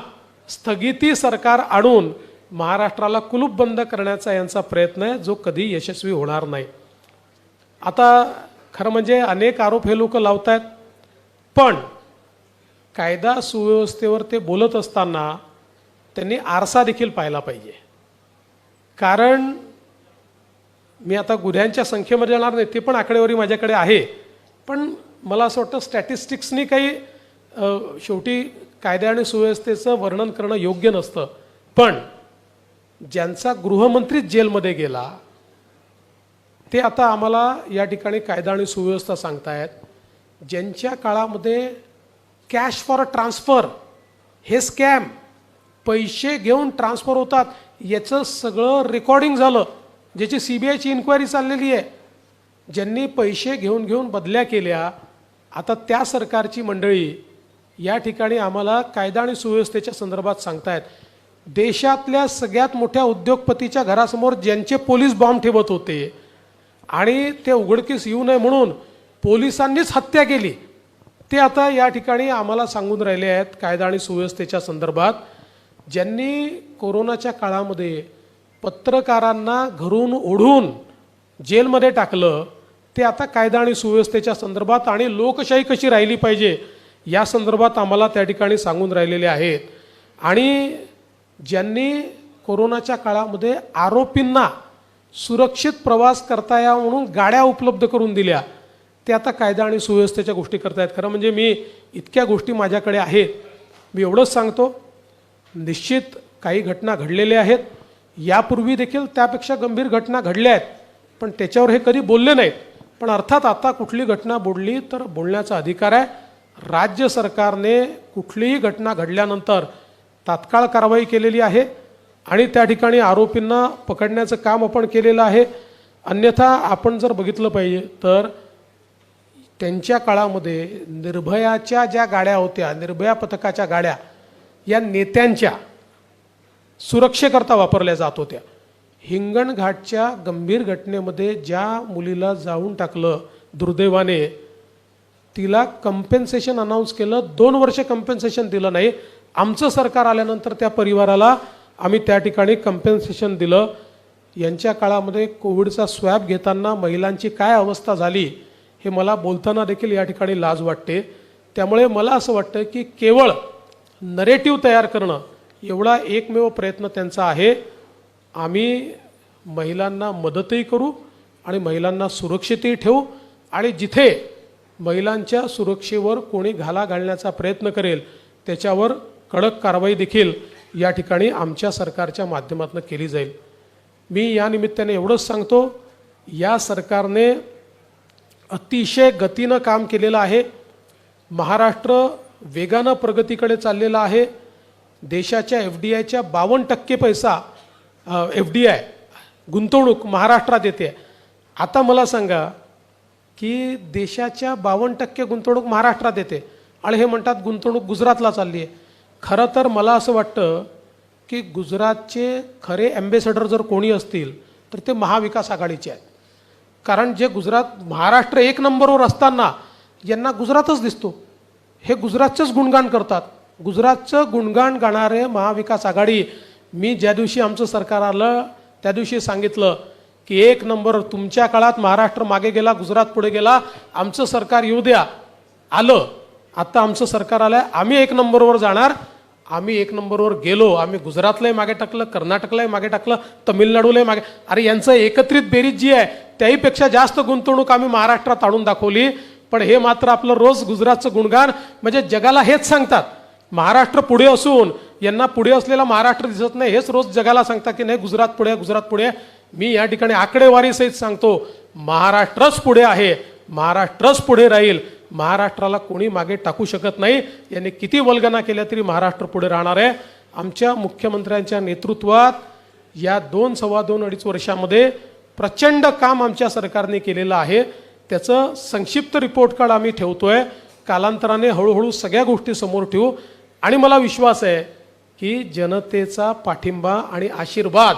स्थगिती सरकार आणून महाराष्ट्राला कुलूप बंद करण्याचा यांचा प्रयत्न आहे, जो कधी यशस्वी होणार नाही. आता खरं म्हणजे अनेक आरोप हे लोक लावत आहेत, पण कायदा सुव्यवस्थेवर ते बोलत असताना त्यांनी आरसा देखील पाहिला पाहिजे. कारण मी आता गुन्ह्यांच्या संख्येमध्ये जाणार नाही, ती पण आकडेवारी माझ्याकडे आहे, पण मला असं वाटतं स्टॅटिस्टिक्सनी काही शेवटी कायदा आणि सुव्यवस्थेचं वर्णन करणं योग्य नसतं. पण ज्यांचा गृहमंत्रीच जेलमध्ये गेला ते आता आम्हाला या ठिकाणी कायदा आणि सुव्यवस्था सांगतायत. ज्यांच्या काळामध्ये कॅश फॉर ट्रान्सफर हे स्कॅम, पैसे घेऊन ट्रान्सफर होतात, याचं सगळं रेकॉर्डिंग झालं, ज्याची CBIची इन्क्वायरी चाललेली आहे. ज्यांनी पैसे घेऊन घेऊन बदल्या केल्या, आता त्या सरकारची मंडळी या ठिकाणी आम्हाला कायदा आणि सुव्यवस्थेच्या संदर्भात सांगतायत. देशातल्या सगळ्यात मोठ्या उद्योगपतीच्या घरासमोर ज्यांचे पोलीस बॉम्ब ठेवत होते आणि ते उघडकीस येऊ नये म्हणून पोलिसांनीच हत्या केली, ते आता या ठिकाणी आम्हाला सांगून राहिले आहेत कायदा आणि सुव्यवस्थेच्या संदर्भात. ज्यांनी कोरोनाच्या काळामध्ये पत्रकारांना घरून ओढून जेलमध्ये टाकलं, ते आता कायदा आणि सुव्यवस्थेच्या संदर्भात आणि लोकशाही कशी राहिली पाहिजे या संदर्भात आम्हाला त्या ठिकाणी सांगून राहिलेले आहेत. आणि ज्यांनी कोरोनाच्या काळामध्ये आरोपींना सुरक्षित प्रवास करता यावा म्हणून गाड्या उपलब्ध करून दिल्या, ते आता कायदा आणि सुव्यवस्थेच्या गोष्टी करतायत. खरं म्हणजे मी इतक्या गोष्टी माझ्याकडे आहेत, मी एवढंच सांगतो, निश्चित काही घटना घडलेल्या आहेत, यापूर्वी देखील त्यापेक्षा गंभीर घटना घडल्या आहेत, पण त्याच्यावर हे कधी बोलले नाहीत. पण अर्थात आता कुठली घटना बोलली तर बोलण्याचा अधिकार आहे. राज्य सरकारने कुठलीही घटना घडल्यानंतर तात्काळ कारवाई केलेली आहे आणि त्या ठिकाणी आरोपींना पकडण्याचं काम आपण केलेलं आहे. अन्यथा आपण जर बघितलं पाहिजे तर त्यांच्या काळामध्ये निर्भयाच्या ज्या गाड्या होत्या, निर्भया पथकाच्या गाड्या, या नेत्यांच्या सुरक्षेकरता वापरल्या जात होत्या. हिंगणघाटच्या गंभीर घटनेमध्ये ज्या मुलीला जाळून टाकलं दुर्दैवाने, तिला कंपेन्सेशन अनाऊन्स केलं, 2 वर्ष कंपेन्सेशन दिलं नाही. आमचं सरकार आल्यानंतर त्या परिवाराला आम्ही त्या ठिकाणी कंपेन्सेशन दिलं. यांच्या काळामध्ये कोविडचा स्वॅब घेताना महिलांची काय अवस्था झाली हे मला बोलताना देखील या ठिकाणी लाज वाटते. त्यामुळे मला असं वाटतं की केवळ नरेटिव्ह तयार करणं एवढा एकमेव प्रयत्न त्यांचा आहे. आम्ही महिलांना मदतही करू आणि महिलांना सुरक्षितही ठेवू आणि जिथे महिलांच्या सुरक्षेवर कोणी घाला घालण्याचा प्रयत्न करेल त्याच्यावर कडक कारवाई देखील या ठिकाणी आमच्या सरकारच्या माध्यमातून केली जाईल. मी या निमित्ताने एवढंच सांगतो, या सरकारने अतिशय गतीनं काम केलेलं आहे. महाराष्ट्र वेगानं प्रगतीकडे चाललेला आहे. देशाच्या FDIच्या 52% पैसा FDI गुंतवणूक महाराष्ट्रात येते. आता मला सांगा की देशाच्या 52% गुंतवणूक महाराष्ट्रात येते आणि हे म्हणतात गुंतवणूक गुजरातला चालली आहे. खरं तर मला असं वाटतं की गुजरातचे खरे ॲम्बेसेडर जर कोणी असतील तर ते महाविकास आघाडीचे आहेत. कारण जे महाराष्ट्र 1 नंबरवर असताना यांना गुजरातच दिसतो. हे गुजरातचंच गुणगान करतात. गुजरातचं गुणगान गाणारे महाविकास आघाडी, मी ज्या दिवशी आमचं सरकार आलं त्या दिवशी सांगितलं की 1 नंबर, तुमच्या काळात महाराष्ट्र मागे गेला, गुजरात पुढे गेला, आमचं सरकार येऊ द्या. आलं, आता आमचं सरकार आलं आहे, आम्ही 1 नंबरवर जाणार. आम्ही 1 नंबरवर गेलो. आम्ही गुजरातलाही मागे टाकलं, कर्नाटकलाही मागे टाकलं, तमिळनाडूलाही मागे. अरे यांचं एकत्रित बेरीज जी आहे त्याहीपेक्षा जास्त गुंतवणूक आम्ही महाराष्ट्रात आणून दाखवली. पण हे मात्र आपलं रोज गुजरातचं गुणगान, म्हणजे जगाला हेच सांगतात महाराष्ट्र पुढे असून यांना पुढे असलेला महाराष्ट्र दिसत नाही. हेच रोज जगाला सांगतात की नाही गुजरात पुढे, गुजरात पुढे. मी या ठिकाणी आकडेवारीसहित सांगतो, महाराष्ट्रच पुढे आहे, महाराष्ट्रच पुढे राहील. महाराष्ट्राला कोणी मागे टाकू शकत नाही. यांनी किती वल्गना केल्या तरी महाराष्ट्र पुढे राहणार आहे. आमच्या मुख्यमंत्र्यांच्या नेतृत्वात या 2 सव्वा 2 अडीच वर्षामध्ये प्रचंड काम आमच्या सरकारने केलेलं आहे. त्याचं संक्षिप्त रिपोर्ट कार्ड आम्ही ठेवतोय. कालांतराने हळूहळू सगळ्या गोष्टी समोर ठेवू आणि मला विश्वास आहे की जनतेचा पाठिंबा आणि आशीर्वाद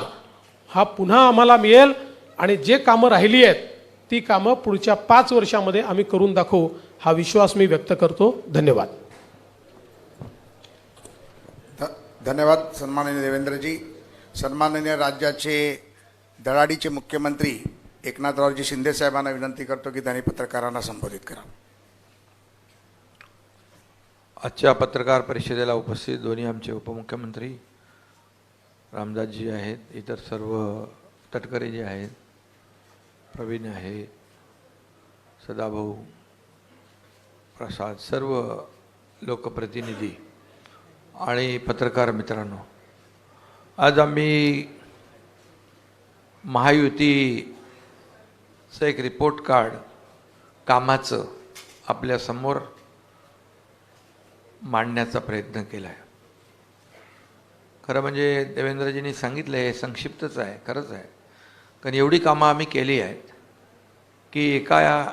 हा पुन्हा आम्हाला मिळेल आणि जे कामं राहिली आहेत ती कामं पुढच्या 5 वर्षामध्ये आम्ही करून दाखवू, हा विश्वास मी व्यक्त करतो. धन्यवाद. धन्यवाद सन्माननीय देवेंद्रजी. सन्माननीय राज्याचे धडाडीचे मुख्यमंत्री एकनाथरावजी शिंदे साहेबांना विनंती करतो की त्यांनी पत्रकारांना संबोधित करा. आजच्या पत्रकार परिषदेला उपस्थित दोन्ही आमचे उपमुख्यमंत्री रामदासजी आहेत, इतर सर्व तटकरे जे आहेत, प्रवीण आहे, सदाभाऊ, प्रसाद, सर्व लोकप्रतिनिधी आणि पत्रकार मित्रांनो, आज आम्ही महायुतीचं एक रिपोर्ट कार्ड कामाचं आपल्यासमोर मांडण्याचा प्रयत्न केला आहे. खरं म्हणजे देवेंद्रजींनी सांगितलं हे संक्षिप्तच आहे, खरंच आहे. कारण एवढी कामं आम्ही केली आहेत की एका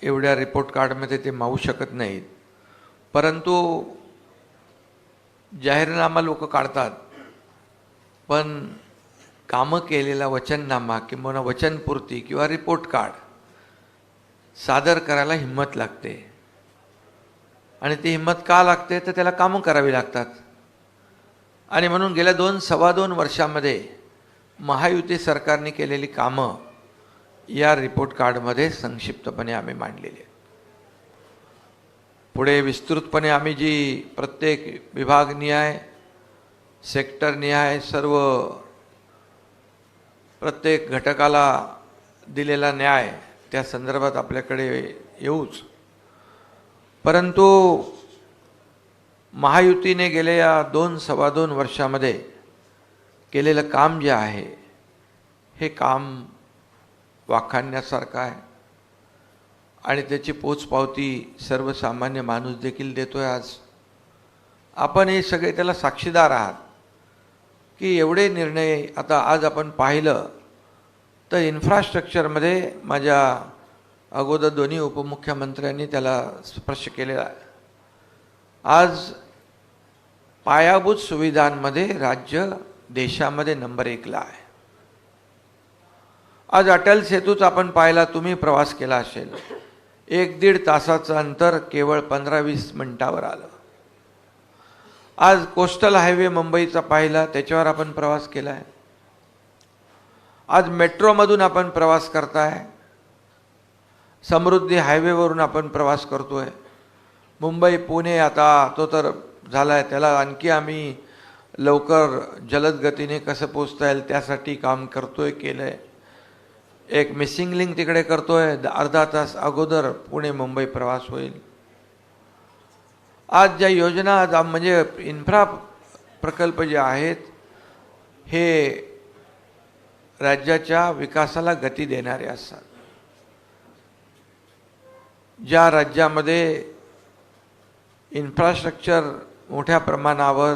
एवढ्या रिपोर्ट कार्डमध्ये ते मावू शकत नाहीत. परंतु जाहीरनामा लोक काढतात, पण कामं केलेला वचननामा किंवा वचनपूर्ती किंवा रिपोर्ट कार्ड सादर करायला हिंमत लागते. आणि ती हिंमत का लागते तर त्याला कामं करावी लागतात. आणि म्हणून गेल्या 2-2.25 वर्षामध्ये महायुती सरकारने केलेली कामं या रिपोर्ट कार्डमध्ये संक्षिप्तपणे आम्ही मांडलेली आहेत. पुढे विस्तृतपणे आम्ही जी प्रत्येक विभागनिहाय सेक्टरनिहाय सर्व प्रत्येक घटकाला दिलेला न्याय त्या संदर्भात आपल्याकडे येऊच. परंतु महायुतीने गेल्या 2-2.25 वर्षामध्ये केलेलं काम जे आहे हे काम वाखाणण्यासारखं आहे. आणि त्याची पोचपावती सर्वसामान्य माणूस देखील देतोय. आज आपण हे सगळे त्याला साक्षीदार आहात की एवढे निर्णय आता आज आपण पाहिलं तर इन्फ्रास्ट्रक्चरमध्ये माझ्या अगोदर दोन्ही उपमुख्यमंत्र्यांनी त्याला स्पर्श केलेला आहे. आज पायाभूत सुविधांमध्ये राज्य देशामध्ये नंबर 1ला आहे. आज अटल सेतूच आपण पाहिला, तुम्ही प्रवास केला असेल, 1-1.5 तासाचं अंतर केवळ 15-20 मिनिटावर आलं. आज कोस्टल हायवे मुंबईचा पाहिला, त्याच्यावर आपण प्रवास केला आहे. आज मेट्रोमधून आपण प्रवास करताय, समृद्धी हायवेवरून आपण प्रवास करतोय. मुंबई पुणे आता तो तर झाला आहे, त्याला आणखी आम्ही लवकर जलद गतीने कसं पोचता येईल त्यासाठी काम करतोय, केलं आहे. एक मिसिंग लिंक तिकडे करतोय, अर्धा तास अगोदर पुणे मुंबई प्रवास होईल. आज ज्या योजना म्हणजे इन्फ्रा प्रकल्प जे आहेत हे राज्याच्या विकासाला गती देणारे असतात. ज्या राज्यामध्ये इन्फ्रास्ट्रक्चर मोठ्या प्रमाणावर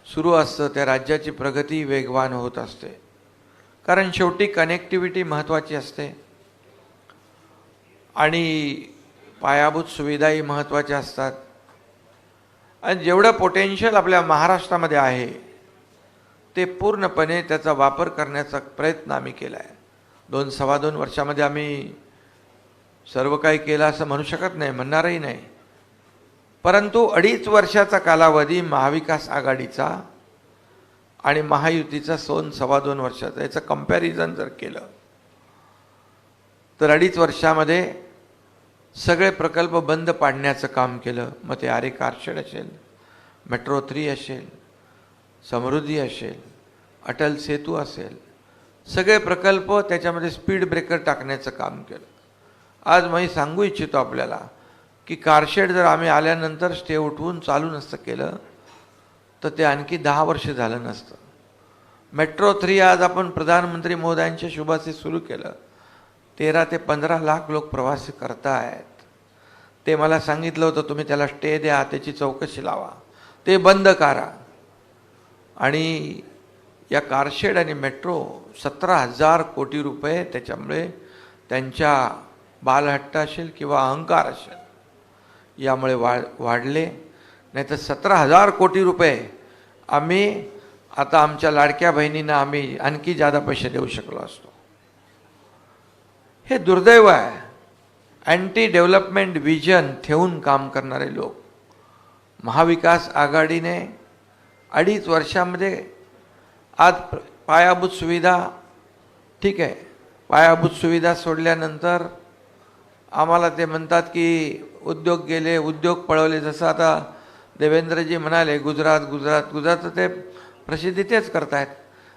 सुरू असतं त्या राज्याची प्रगती वेगवान होत असते. कारण शेवटी कनेक्टिव्हिटी महत्त्वाची असते आणि पायाभूत सुविधाही महत्त्वाच्या असतात. आणि जेवढं पोटेन्शियल आपल्या महाराष्ट्रामध्ये आहे ते पूर्णपणे त्याचा वापर करण्याचा प्रयत्न आम्ही केला आहे. 2-2.25 वर्षामध्ये आम्ही सर्व काही केलं असं म्हणू शकत नाही, म्हणणारही नाही. परंतु 2.5 वर्षाचा कालावधी महाविकास आघाडीचा आणि महायुतीचा 2-2.25 वर्षाचा याचं कंपॅरिझन जर केलं तर 2.5 वर्षामध्ये सगळे प्रकल्प बंद पाडण्याचं काम केलं. मग ते आरे कारशेड असेल, मेट्रो 3 असेल, समृद्धी असेल, अटल सेतू असेल, सगळे प्रकल्प त्याच्यामध्ये स्पीड ब्रेकर टाकण्याचं काम केलं. आज मी सांगू इच्छितो आपल्याला की कारशेड जर आम्ही आल्यानंतर स्टे उठवून चालू नसतं केलं तर ते आणखी 10 वर्ष झालं नसतं. मेट्रो 3 आज आपण प्रधानमंत्री महोदयांच्या शुभाचे सुरू केलं. 13 ते 15 लाख लोक प्रवास करतायत. ते मला सांगितलं होतं तुम्ही त्याला स्टे द्या, त्याची चौकशी लावा, ते बंद करा. आणि या कारशेड आणि मेट्रो 17,000 कोटी रुपये त्याच्यामुळे त्यांच्या बालहट्ट असेल किंवा अहंकार असेल यामुळे वाढले. नाही तर 17,000 कोटी रुपये आम्ही आता आमच्या लाडक्या बहिणींना आम्ही आणखी जादा पैसे देऊ शकलो असतो. हे दुर्दैव आहे. अँटी डेव्हलपमेंट विजन ठेवून काम करणारे लोक. महाविकास आघाडीने 2.5 वर्षामध्ये आज पायाभूत सुविधा ठीक आहे, पायाभूत सुविधा सोडल्यानंतर आम्हाला ते म्हणतात की उद्योग गेले, उद्योग पळवले. जसं आता देवेंद्रजी म्हणाले गुजरात ते प्रसिद्धी तेच करतायत.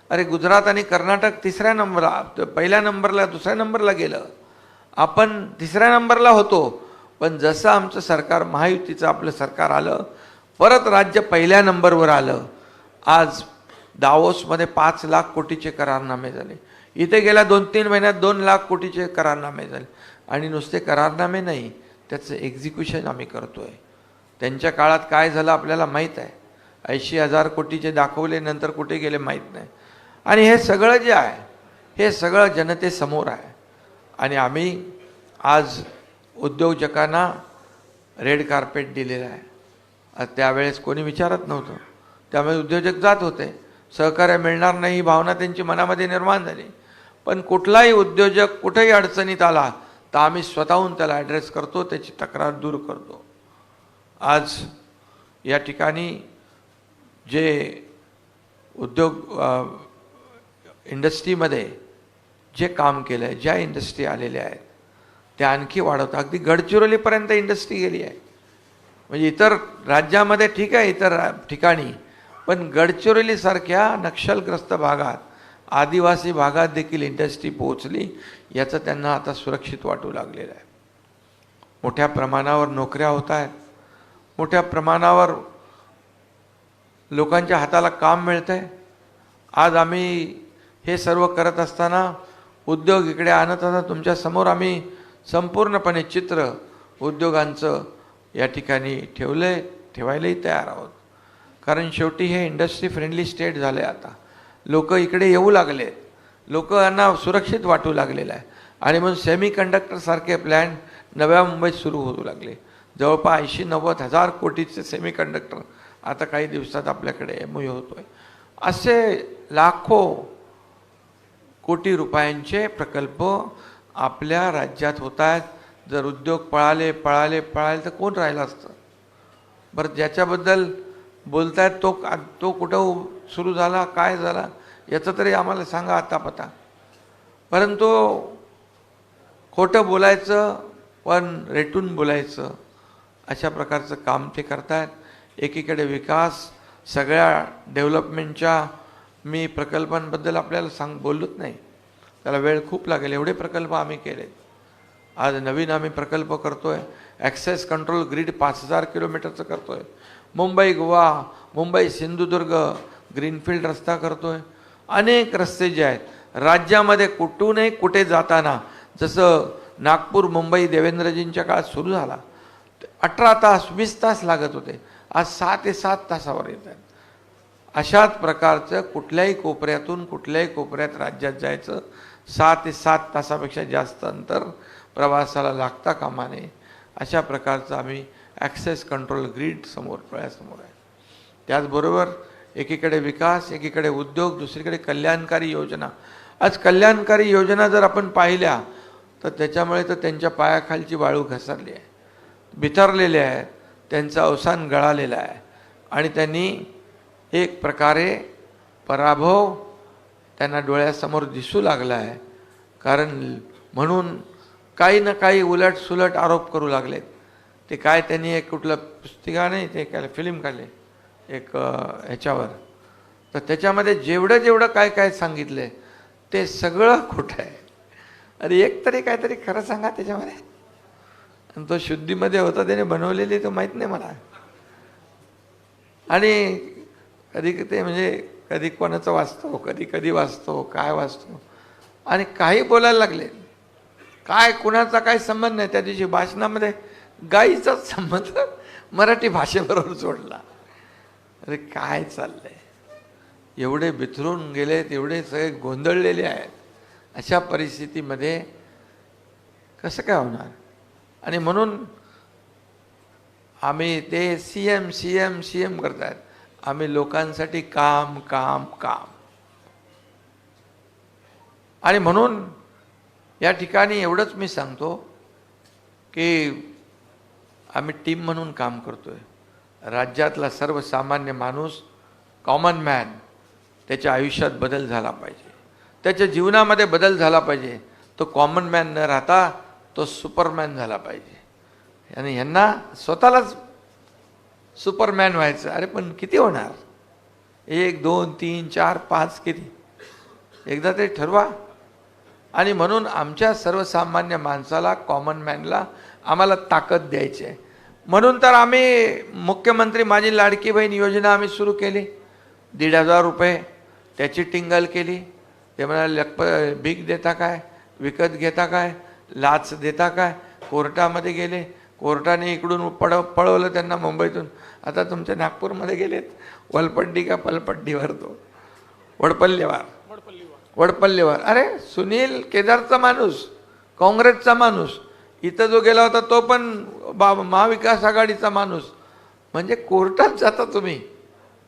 अरे गुजरात आणि कर्नाटक 3ऱ्या नंबरला, पहिल्या नंबरला, 2ऱ्या नंबरला गेलं. आपण 3ऱ्या नंबरला होतो. पण जसं आमचं सरकार महायुतीचं आपलं सरकार आलं परत राज्य पहिल्या नंबरवर आलं. आज दावोसमध्ये 5 लाख कोटीचे करारनामे झाले. इथे गेल्या 2-3 महिन्यात 2 लाख कोटीचे करारनामे झाले. आणि नुसते करारनामे नाही, त्याचं एक्झिक्युशन आम्ही करतोय. त्यांच्या काळात काय झालं आपल्याला माहीत आहे. 80,000 कोटीचे दाखवले, नंतर कुठे गेले माहीत नाही. आणि हे सगळं जे आहे हे सगळं जनतेसमोर आहे. आणि आम्ही आज उद्योजकांना रेड कार्पेट दिलेलं आहे. त्यावेळेस कोणी विचारत नव्हतं, त्यामुळे उद्योजक जात होते. सहकार्य मिळणार नाही ही भावना त्यांची मनामध्ये निर्माण झाली. पण कुठलाही उद्योजक कुठेही अडचणीत आला तर आम्ही स्वतःहून त्याला ॲड्रेस करतो, त्याची तक्रार दूर करतो. आज या ठिकाणी जे उद्योग इंडस्ट्रीमध्ये जे काम केलं आहे, ज्या इंडस्ट्री आलेल्या आहेत त्या आणखी वाढवतं. अगदी गडचिरोलीपर्यंत इंडस्ट्री गेली आहे. म्हणजे इतर राज्यामध्ये ठीक आहे, इतर ठिकाणी, पण गडचिरोलीसारख्या नक्षलग्रस्त भागात, आदिवासी भागात देखील इंडस्ट्री पोहोचली. याचं त्यांना आता सुरक्षित वाटू लागलेलं आहे. मोठ्या प्रमाणावर नोकऱ्या होत आहेत, मोठ्या प्रमाणावर लोकांच्या हाताला काम मिळतं आहे. आज आम्ही हे सर्व करत असताना, उद्योग इकडे आणत असताना तुमच्या समोर आम्ही संपूर्णपणे चित्र उद्योगांचं या ठिकाणी ठेवायलाही तयार आहोत. कारण शेवटी हे इंडस्ट्री फ्रेंडली स्टेट झालं आहे. आता लोक इकडे येऊ लागले, लोकांना सुरक्षित वाटू लागलेलं आहे. आणि म्हणून सेमी कंडक्टरसारखे प्लॅन नव्या मुंबईत सुरू होऊ लागले. जवळपास 80-90 हजार कोटीचे सेमी कंडक्टर आता काही दिवसात आपल्याकडे MOU होतोय. असे लाखो कोटी रुपयांचे प्रकल्प आपल्या राज्यात होत आहेत. जर उद्योग पळाले तर कोण राहिलं असतं? बरं, ज्याच्याबद्दल बोलतायत तो कुठं सुरू झाला, काय झाला, याचं तरी आम्हाला सांगा आता पता. परंतु खोटं बोलायचं पण रेटून बोलायचं, अशा प्रकारचं काम ते करतायत. एकीकडे विकास, सगळ्या डेव्हलपमेंटच्या मी प्रकल्पांबद्दल आपल्याला बोललोच नाही, त्याला वेळ खूप लागेल. एवढे प्रकल्प आम्ही केले. आज नवीन आम्ही प्रकल्प करतोय. ॲक्सेस कंट्रोल ग्रीड 5000 किलोमीटरचं करतोय. मुंबई गोवा, मुंबई सिंधुदुर्ग ग्रीनफील्ड रस्ता करतोय. अनेक रस्ते जे आहेत राज्यामध्ये कुठूनही कुठे जाताना, जसं नागपूर मुंबई देवेंद्रजींच्या काळात सुरू झाला, 18 तास 20 तास लागत होते, आज 6 ते 7 तासावर येत आहेत. अशाच प्रकारचं कुठल्याही कोपऱ्यातून कुठल्याही कोपऱ्यात राज्यात जायचं 6 ते 7 तासापेक्षा जास्त अंतर प्रवासाला लागता कामा नये. अशा प्रकारचं आम्ही ॲक्सेस कंट्रोल ग्रीड डोळ्यासमोर आहे. त्याचबरोबर एकीकडे विकास, एकीकडे उद्योग, दुसरीकडे कल्याणकारी योजना. आज कल्याणकारी योजना जर आपण पाहिल्या तर त्याच्यामुळे तर त्यांच्या पायाखालची वाळू घसरली आहे, बिथरलेले आहेत, त्यांचं अवसान गळालेलं आहे. आणि त्यांनी एक प्रकारे पराभव त्यांना डोळ्यासमोर दिसू लागला आहे. कारण म्हणून काही ना काही उलटसुलट आरोप करू लागलेत. ते काय, त्यांनी एक कुठलं पुस्तिका नाही, ते काय फिल्म काढले एक ह्याच्यावर, तर त्याच्यामध्ये जेवढं काय काय सांगितलं आहे ते सगळं खोटं आहे. अरे एक तरी काहीतरी खरं सांगा त्याच्यामध्ये. आणि तो शुद्धीमध्ये होता, त्याने बनवलेली तो माहीत नाही मला. आणि कधी ते म्हणजे कधी कोणाचं वाचतो, कधी वाचतो, काय वाचतो, आणि काही बोलायला लागले. काय कुणाचा काही संबंध नाही. त्या दिवशी भाषणामध्ये गाईचाच संबंध मराठी भाषेबरोबर जोडला. अरे काय चाललंय? एवढे बिथरून गेलेत, एवढे सगळे गोंधळलेले आहेत. अशा परिस्थितीमध्ये कसं काय होणार? आणि म्हणून आम्ही ते CM करतायत. आम्ही लोकांसाठी काम. आणि म्हणून या ठिकाणी एवढंच मी सांगतो की आम्ही टीम म्हणून काम करतोय. राज्यातला सर्वसामान्य माणूस, कॉमन मॅन, त्याच्या आयुष्यात बदल झाला पाहिजे, त्याच्या जीवनामध्ये बदल झाला पाहिजे. तो कॉमन मॅन न राहता तो सुपरमॅन झाला पाहिजे. आणि ह्यांना स्वतःलाच सुपरमॅन व्हायचं. अरे पण किती होणार? 1, 2, 3, 4, 5 किती? एकदा ते ठरवा. आणि म्हणून आमच्या सर्वसामान्य माणसाला, कॉमन मॅनला आम्हाला ताकद द्यायची आहे. म्हणून तर आम्ही मुख्यमंत्री माझी लाडकी बहीण योजना आम्ही सुरू केली. 1,500 रुपये त्याची टिंगल केली. ते म्हणाले भीक देता काय, विकत घेता काय, लाच देता काय. कोर्टामध्ये गेले, कोर्टाने इकडून पळवलं त्यांना मुंबईतून. आता तुमच्या नागपूरमध्ये गेलेत, वलपड्डी का पलपड्डीवर, तो वडपल्लीवर. अरे सुनील केदारचा माणूस, काँग्रेसचा माणूस, इथं जो गेला होता तो पण महाविकास आघाडीचा माणूस. म्हणजे कोर्टात जाता तुम्ही.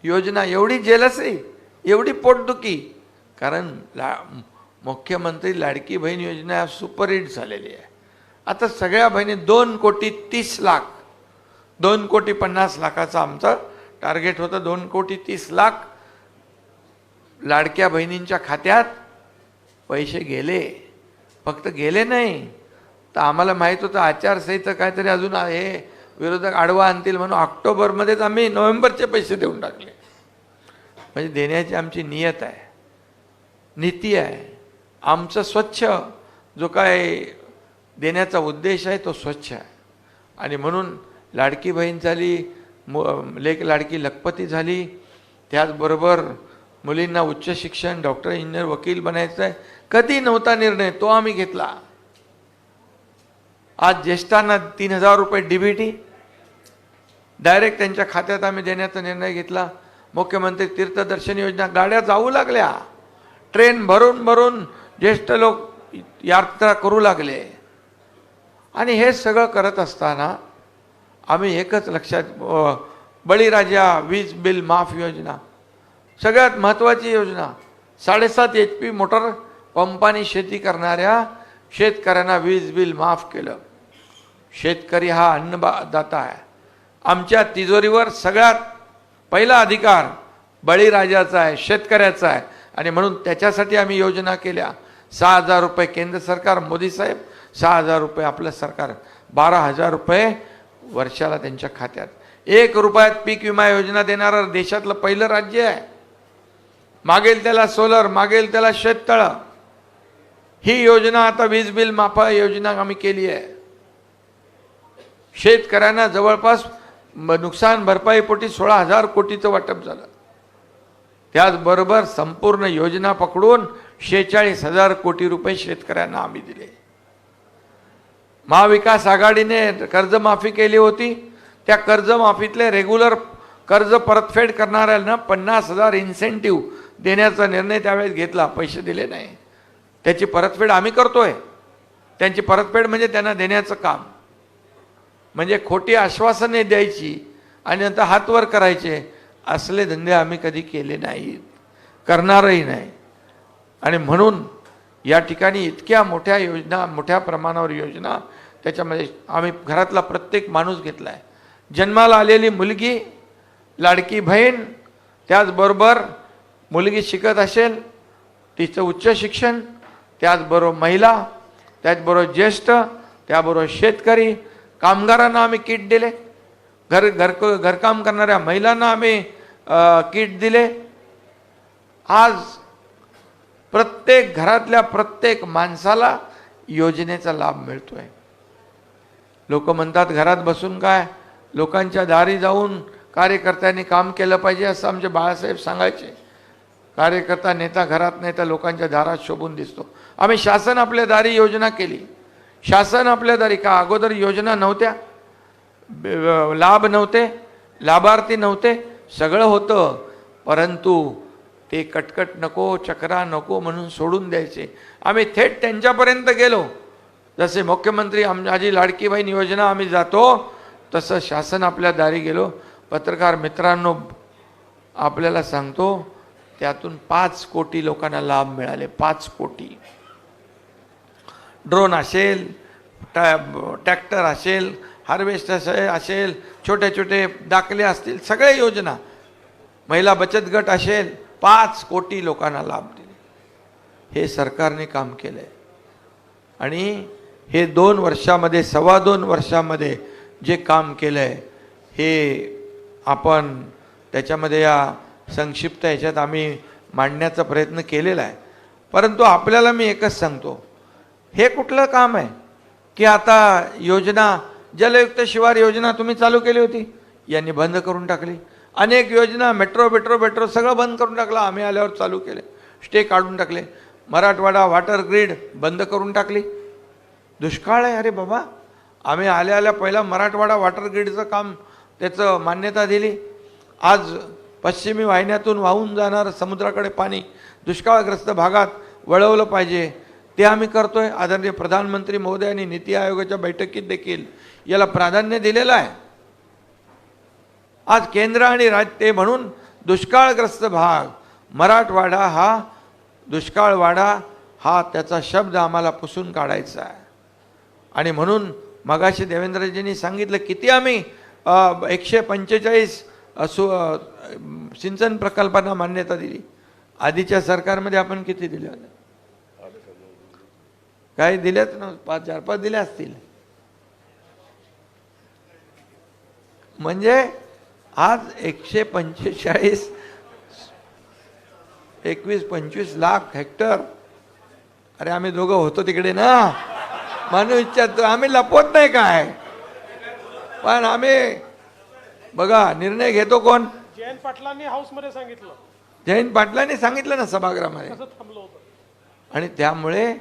योजना एवढी जेलसी एवढी पोटदुखी, कारण मुख्यमंत्री लाडकी बहीण योजना सुपरहिट झालेली आहे. आता सगळ्या बहिणी 2,30,00,000 2,50,00,000 आमचं टार्गेट होतं. 2,30,00,000 लाडक्या बहिणींच्या खात्यात पैसे गेले. फक्त गेले नाही तर आम्हाला माहीत होतं आचारसंहिता काहीतरी अजून हे विरोधक आडवा आणतील म्हणून ऑक्टोबरमध्येच आम्ही नोव्हेंबरचे पैसे देऊन टाकले. म्हणजे देण्याची आमची नियत आहे, नीती आहे. आमचं स्वच्छ जो काय देण्याचा उद्देश आहे तो स्वच्छ आहे. आणि म्हणून लाडकी बहीण झाली, लेक लाडकी लखपती झाली, त्याचबरोबर मुलींना उच्च शिक्षण, डॉक्टर, इंजिनियर, वकील बनायचं आहे. कधी नव्हता निर्णय, तो आम्ही घेतला. आज ज्येष्ठांना 3,000 रुपये DBT डायरेक्ट त्यांच्या खात्यात आम्ही देण्याचा निर्णय घेतला. मुख्यमंत्री तीर्थदर्शन योजना, गाड्या जाऊ लागल्या, ट्रेन भरून भरून ज्येष्ठ लोक यात्रा करू लागले. आणि हे सगळं करत असताना आम्ही एकच लक्षात, बळीराजा वीज बिल माफ योजना सगळ्यात महत्त्वाची योजना. 7.5 HP मोटर पंपाने शेती करणाऱ्या शेतकऱ्यांना वीज बिल माफ केलं. शेतकरी हा अन्नदाता आहे. आमच्या तिजोरीवर सगळ्यात पहिला अधिकार बळीराजाचा आहे, शेतकऱ्याचा आहे. आणि म्हणून त्याच्यासाठी आम्ही योजना केल्या. 6,000 रुपये केंद्र सरकार, मोदी साहेब, 6,000 रुपये आपलं सरकार, 12,000 रुपये वर्षाला त्यांच्या खात्यात. 1 रुपयात पीक विमा योजना देणारं देशातलं पहिलं राज्य आहे. मागेल त्याला सोलर, मागेल त्याला शेततळं. ही योजना आता वीज बिल माफ योजना आम्ही केली आहे. शेतकऱ्यांना जवळपास नुकसान भरपाईपोटी 16,000 कोटीचं वाटप झालं. त्याचबरोबर संपूर्ण योजना पकडून 46,000 कोटी रुपये शेतकऱ्यांना आम्ही दिले. महाविकास आघाडीने कर्जमाफी केली होती. त्या कर्जमाफीतले रेग्युलर कर्ज परतफेड करणाऱ्यांना 50,000 इन्सेंटिव्ह देण्याचा निर्णय त्यावेळेस घेतला. पैसे दिले नाही, त्याची परतफेड आम्ही करतोय. त्यांची परतफेड म्हणजे त्यांना देण्याचं काम. म्हणजे खोटी आश्वासने द्यायची आणि नंतर हात वर करायचे, असले धंदे आम्ही कधी केले नाहीत, करणारही नाही. आणि म्हणून या ठिकाणी इतक्या मोठ्या योजना, मोठ्या प्रमाणावर योजना, त्याच्यामध्ये आम्ही घरातला प्रत्येक माणूस घेतला आहे. जन्माला आलेली मुलगी, लाडकी बहीण, त्याचबरोबर मुलगी शिकत असेल तिचं उच्च शिक्षण, त्याचबरोबर महिला, त्याचबरोबर ज्येष्ठ, त्याबरोबर शेतकरी, कामगारांना आम्ही किट दिले. घरकाम करणाऱ्या महिलांना आम्ही किट दिले. आज प्रत्येक घरातल्या प्रत्येक माणसाला योजनेचा लाभ मिळतोय. लोक म्हणतात घरात बसून काय, लोकांच्या दारी जाऊन कार्यकर्त्यांनी काम केलं पाहिजे असं आमचे बाळासाहेब सांगायचे. कार्यकर्ता नेता घरात नाही तर लोकांच्या दारात शोभून दिसतो. आम्ही शासन आपल्या दारी योजना केली. शासन आपल्या दारी, का अगोदर योजना नव्हत्या, लाभ नव्हते, लाभार्थी नव्हते, सगळं होतं, परंतु ते कटकट नको, चक्रा नको म्हणून सोडून द्यायचे. आम्ही थेट त्यांच्यापर्यंत गेलो. जसे मुख्यमंत्री माझी लाडकी बहीण योजना आम्ही जातो, तसं शासन आपल्या दारी गेलो. पत्रकार मित्रांनो, आपल्याला सांगतो, त्यातून 5 कोटी लोकांना लाभ मिळाले. 5 कोटी. ड्रोन असेल, ट्रॅक्टर असेल, हार्वेस्टर असेल, छोटे छोटे दाखले असतील, सगळे योजना, महिला बचत गट असेल, 5 कोटी लोकांना लाभ दिले. हे सरकारने काम केलं आहे. आणि हे 2 वर्षामध्ये, 2.25 वर्षामध्ये जे काम केलं आहे, हे आपण त्याच्यामध्ये या संक्षिप्त ह्याच्यात आम्ही मांडण्याचा प्रयत्न केलेला आहे. परंतु आपल्याला मी एकच सांगतो, हे कुठलं काम आहे की आता योजना, जलयुक्त शिवार योजना तुम्ही चालू केली होती, यांनी बंद करून टाकली. अनेक योजना, मेट्रो सगळं बंद करून टाकलं. आम्ही आल्यावर चालू केले, स्टे काढून टाकले. मराठवाडा वॉटर ग्रीड बंद करून टाकली. दुष्काळ आहे, अरे बाबा, आम्ही आल्या पहिला मराठवाडा वॉटर ग्रीडचं काम, त्याचं मान्यता दिली. आज पश्चिमी वाहिन्यातून वाहून जाणारं समुद्राकडे पाणी दुष्काळग्रस्त भागात वळवलं पाहिजे, ते आम्ही करतोय. आदरणीय प्रधानमंत्री महोदयांनी नीती आयोगाच्या बैठकीत देखील याला प्राधान्य दिलेलं आहे. आज केंद्र आणि राज्य, ते म्हणून दुष्काळग्रस्त भाग, मराठवाडा हा दुष्काळवाडा हा त्याचा शब्द आम्हाला पुसून काढायचा आहे. आणि म्हणून मगाशी देवेंद्रजींनी सांगितलं किती आम्ही 145 सिंचन प्रकल्पांना मान्यता दिली. आधीच्या सरकारमध्ये आपण किती दिले होते? काही दिल्यात ना, 4-5 दिल्या असतील. म्हणजे आज 145 21-25 लाख हेक्टर. अरे आम्ही दोघं होतो तिकडे ना, मानू इच्छितो, आम्ही लपवत नाही काय, पण आम्ही बघा निर्णय घेतो कोण? जयंत पाटलांनी हाऊसमध्ये सांगितलं, जयंत पाटलांनी सांगितलं ना सभागृहामध्ये. कसं थांबलं होतं. आणि त्यामुळे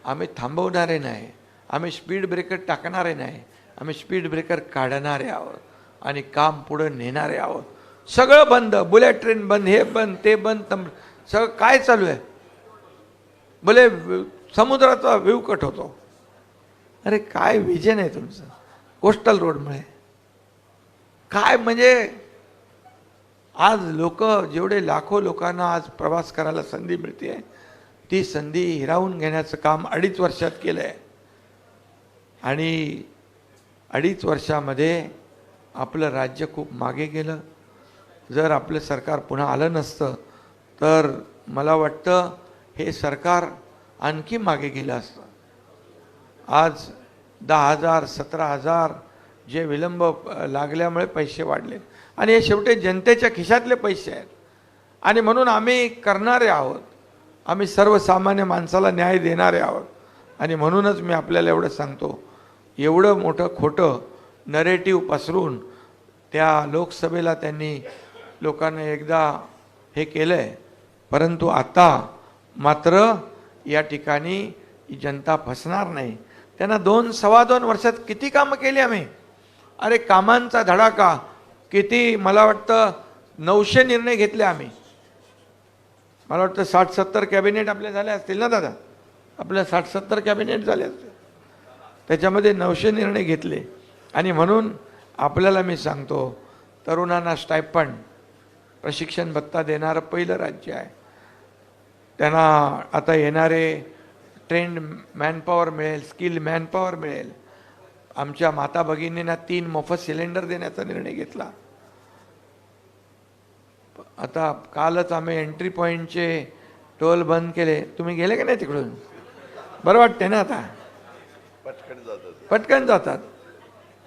आम्ही थांबवणारे नाही, आम्ही स्पीड ब्रेकर टाकणारे नाही, आम्ही स्पीड ब्रेकर काढणारे आहोत आणि काम पुढे नेणारे आहोत. सगळं बंद, बुलेट ट्रेन बंद, हे बंद ते बंद, सगळं काय चालू आहे? भले समुद्राचा व्ह्यू कट होतो. अरे काय विजन आहे तुमचं कोस्टल रोडमुळे? काय म्हणजे आज लोक जेवढे लाखो लोकांना आज प्रवास करायला संधी मिळते, ती संधी हिरावून घेण्याचं काम 2.5 वर्षात केलं आहे. आणि 2.5 वर्षामध्ये आपलं राज्य खूप मागे गेलं. जर आपलं सरकार पुन्हा आलं नसतं तर मला वाटतं हे सरकार आणखी मागे गेलं असतं. आज 10,000 17,000 जे विलंब लागल्यामुळे पैसे वाढले आणि हे शेवटी जनतेच्या खिशातले पैसे आहेत. आणि म्हणून आम्ही करणारे आहोत, आम्ही सर्वसामान्य माणसाला न्याय देणारे आहोत. आणि म्हणूनच मी आपल्याला एवढं सांगतो, एवढं मोठं खोटं नरेटिव्ह पसरून त्या लोकसभेला त्यांनी लोकांना एकदा हे केलं आहे, परंतु आता मात्र या ठिकाणी जनता फसणार नाही. त्यांना 2-2.25 वर्षात किती कामं केली आम्ही. अरे कामांचा धडाका किती, मला वाटतं 900 निर्णय घेतले आम्ही. मला वाटतं 60-70 कॅबिनेट आपले झाले असतील ना दादा, आपल्या 60-70 कॅबिनेट झाले असतील, त्याच्यामध्ये 900 निर्णय घेतले. आणि म्हणून आपल्याला मी सांगतो, तरुणांना स्टायपंड प्रशिक्षण भत्ता देणारं पहिलं राज्य आहे. त्यांना आता येणारे ट्रेंड मॅनपॉवर मिळेल, स्किल मॅनपॉवर मिळेल. आमच्या माता भगिनींना 3 मोफत सिलेंडर देण्याचा निर्णय घेतला. आता कालच आम्ही एंट्री पॉईंटचे टोल बंद केले. तुम्ही गेले का नाही तिकडून? बरं वाटते ना आता, पटकन जातात.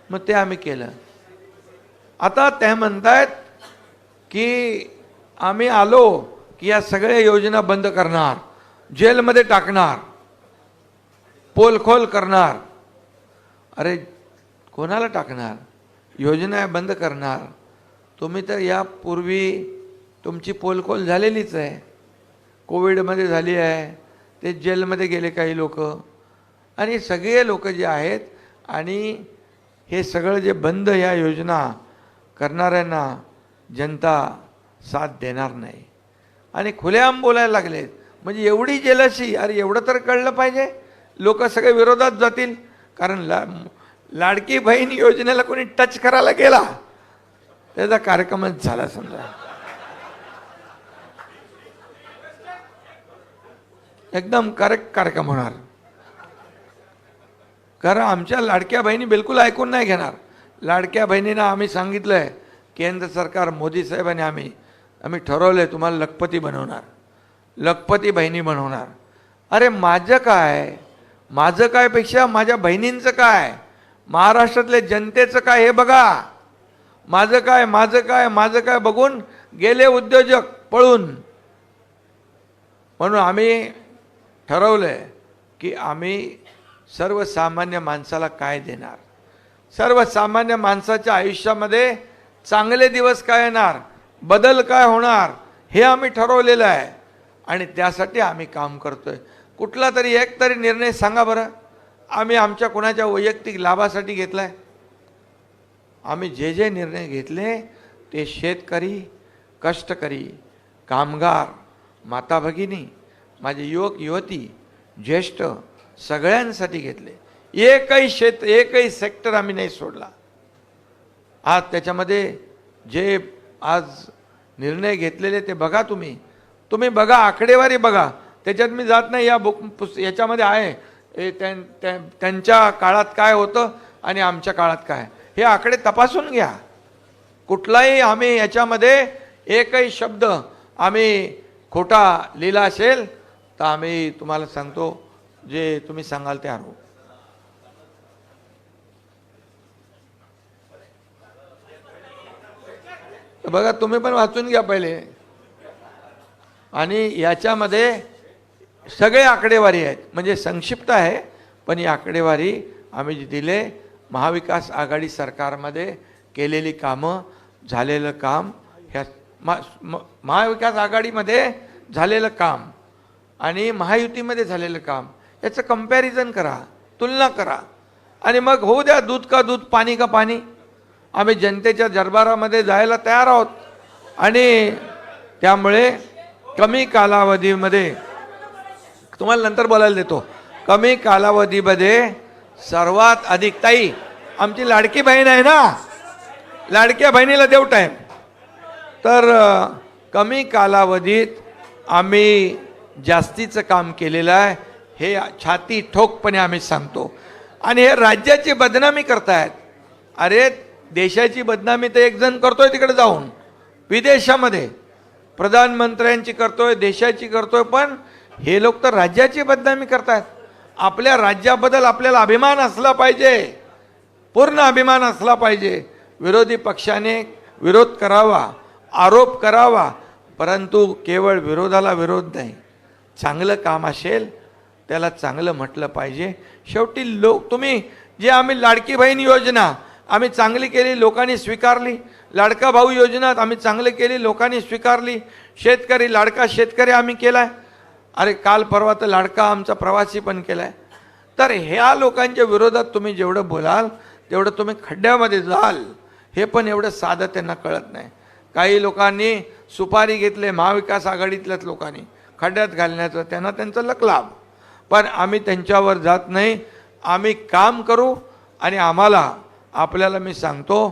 मग ते आम्ही केलं. आता ते म्हणतायत की आम्ही आलो की या सगळ्या योजना बंद करणार, जेलमध्ये टाकणार, पोलखोल करणार. अरे कोणाला टाकणार? योजना बंद करणार. तुम्ही तर यापूर्वी तुमची पोलखोल झालेलीच आहे, कोविडमध्ये झाली आहे, ते जेलमध्ये गेले काही लोक. आणि सगळे लोक जे आहेत, आणि हे सगळं जे बंद या योजना करणाऱ्यांना जनता साथ देणार नाही. आणि खुलेआम बोलायला लागलेत. म्हणजे एवढी जेलसी. अरे एवढं तर कळलं पाहिजे, लोक सगळे विरोधात जातील. कारण लाडकी बहीण योजनेला कोणी टच करायला गेला, त्याचा कार्यक्रमच झाला समजा. एकदम करेक्ट कार्यक्रम होणार. कारण आमच्या लाडक्या बहिणी बिलकुल ऐकून नाही घेणार. लाडक्या बहिणींना आम्ही सांगितलं आहे, केंद्र सरकार मोदी साहेबांनी आम्ही ठरवलं आहे तुम्हाला लखपती बनवणार, लखपती बहिणी बनवणार. अरे माझं काय पेक्षा माझ्या बहिणींचं काय, महाराष्ट्रातल्या जनतेचं काय हे बघा. माझं काय बघून गेले उद्योजक पळून. म्हणून आम्ही ठरवलंय की आम्ही सर्वसामान्य माणसाला काय देणार, सर्वसामान्य माणसाच्या आयुष्यामध्ये चांगले दिवस काय येणार, बदल काय होणार, हे आम्ही ठरवलेलं आहे. आणि त्यासाठी आम्ही काम करतोय. कुठला तरी एक तरी निर्णय सांगा बरं आम्ही आमच्या कोणाच्या वैयक्तिक लाभासाठी घेतलाय? आम्ही जे निर्णय घेतले ते शेतकरी, कष्टकरी, कामगार, माता भगिनी, माझे युवक युवती, ज्येष्ठ सगळ्यांसाठी घेतले. एकही सेक्टर आम्ही नाही सोडला. आज त्याच्यामध्ये जे आज निर्णय घेतलेले ते बघा तुम्ही. तुम्ही बघा, आकडेवारी बघा, त्याच्यात मी जात नाही, या याच्यामध्ये आहे त्यांच्या काळात काय होतं आणि आमच्या काळात काय, हे आकडे तपासून घ्या. कुठलाही आम्ही याच्यामध्ये एकही शब्द आम्ही खोटा लिहिला असेल तर आम्ही तुम्हाला सांगतो, जे तुम्ही सांगाल ते आणू. बघा, तुम्ही पण वाचून घ्या पहिले. आणि याच्यामध्ये सगळे आकडेवारी आहेत, म्हणजे संक्षिप्त आहे, पण ही आकडेवारी आम्ही जी दिले, महाविकास आघाडी सरकारमध्ये केलेली कामं, झालेलं काम, ह्या महाविकास आघाडीमध्ये झालेलं काम आणि महायुतीमध्ये झालेलं काम याचं कंपॅरिझन करा, तुलना करा, आणि मग होऊ द्या दूध का दूध, पाणी का पाणी. आम्ही जनतेच्या दरबारामध्ये जायला तयार आहोत. आणि त्यामुळे कमी कालावधीमध्ये, तुम्हाला नंतर बोलायला देतो, कमी कालावधीमध्ये सर्वात अधिक, ताई आमची लाडकी बहीण आहे ना, लाडक्या बहिणीला देऊ टाईम, तर कमी कालावधीत आम्ही जास्तीचं काम केलेलं आहे, हे छाती ठोकपणे आम्ही सांगतो. आणि हे राज्याची बदनामी करतायत. अरे देशाची बदनामी तर एक जण करतोय तिकडे जाऊन विदेशामध्ये, प्रधानमंत्र्यांची करतोय, देशाची करतोय, पण हे लोक तर राज्याची बदनामी करतायत. आपल्या राज्याबद्दल आपल्याला अभिमान असला पाहिजे, पूर्ण अभिमान असला पाहिजे. विरोधी पक्षाने विरोध करावा, आरोप करावा, परंतु केवळ विरोधाला विरोध नाही, चांगलं काम असेल त्याला चांगलं म्हटलं पाहिजे. शेवटी तुम्ही जे आम्ही लाडकी बहीण योजना आम्ही चांगली केली, लोकांनी स्वीकारली. लाडका भाऊ योजना आम्ही चांगली केली, लोकांनी स्वीकारली. शेतकरी, लाडका शेतकरी आम्ही केलाय. अरे काल परवा तर लाडका आमचा प्रवासी पण केलाय. तर ह्या लोकांच्या विरोधात तुम्ही जेवढं बोलाल तेवढं तुम्ही खड्ड्यामध्ये जाल. हे पण एवढं साधं त्यांना कळत नाही. काही लोकांनी सुपारी घेतले, महाविकास आघाडीतल्याच लोकांनी खड्ड्यात घालण्याचं, त्यांना त्यांचं लकलाभ. पण आम्ही त्यांच्यावर जात नाही. आम्ही काम करू आणि आपल्याला मी सांगतो,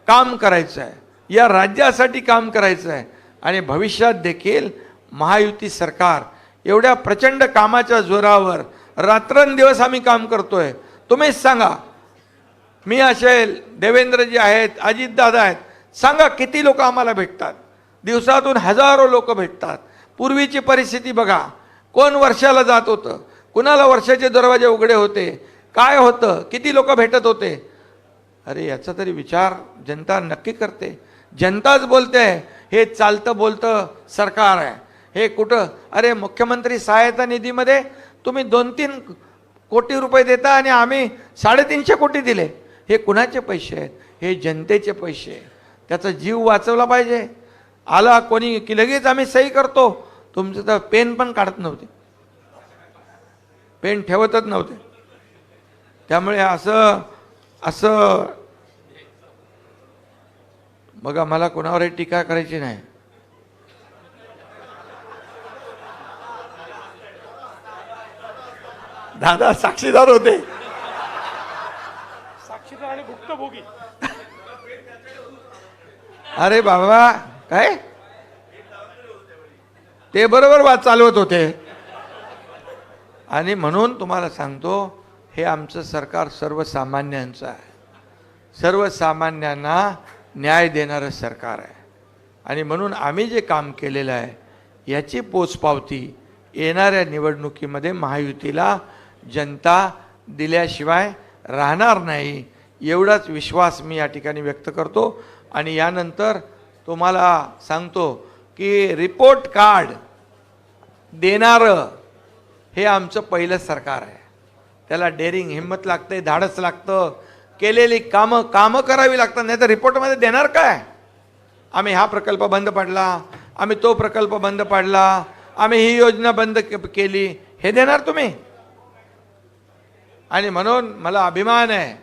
काम करायचं आहे, या राज्यासाठी काम करायचं आहे. आणि भविष्यात देखील महायुती सरकार एवढ्या प्रचंड कामाच्या जोरावर रात्रंदिवस आम्ही काम करतोय. तुम्हीच सांगा, मी असेल, देवेंद्रजी आहेत, अजितदादा आहेत, सांगा किती लोक आम्हाला भेटतात. दिवसातून हजारो लोक भेटतात. पूर्वीची परिस्थिती बघा, कोण वर्षाला जात होतं, कुणाला वर्षाचे दरवाजे उघडे होते, काय होतं, किती लोक भेटत होते. अरे याचा तरी विचार जनता नक्की करते. जनताच बोलते हे चालतं बोलतं सरकार आहे. हे कुठं, अरे मुख्यमंत्री सहायता निधीमध्ये तुम्ही 2-3 कोटी रुपये देता आणि आम्ही 350 कोटी दिले. हे कुणाचे पैसे आहेत? हे जनतेचे पैसे आहेत. त्याचा जीव वाचवला पाहिजे. आला कोणी की लगेच आम्ही सही करतो. तुमचं तर पेन पण काढत नव्हते, पेन ठेवतच नव्हते. त्यामुळे असं बघा, मला कोणावरही टीका करायची नाही. दादा साक्षीदार होते, साक्षीदार आणि भुक्तभोगी. अरे बाबा काय ते बरोबर वाद चालवत होते. आणि म्हणून तुम्हाला सांगतो, हे आमचं सरकार सर्वसामान्यांचं आहे, सर्वसामान्यांना न्याय देणारं सरकार आहे. आणि म्हणून आम्ही जे काम केलेलं आहे याची पोचपावती येणाऱ्या निवडणुकीमध्ये महायुतीला जनता दिल्याशिवाय राहणार नाही, एवढाच विश्वास मी या ठिकाणी व्यक्त करतो. आणि यानंतर तुम्हाला सांगतो की रिपोर्ट कार्ड देणारं हे आमचं पहिलं सरकार आहे. त्याला डेअरिंग, हिंमत लागते, धाडस लागतं, केलेली कामं करावी लागतात. नाही तर रिपोर्टमध्ये देणार काय? आम्ही हा प्रकल्प बंद पाडला, आम्ही तो प्रकल्प बंद पाडला, आम्ही ही योजना बंद केली, हे देणार तुम्ही? आणि म्हणून मला अभिमान आहे,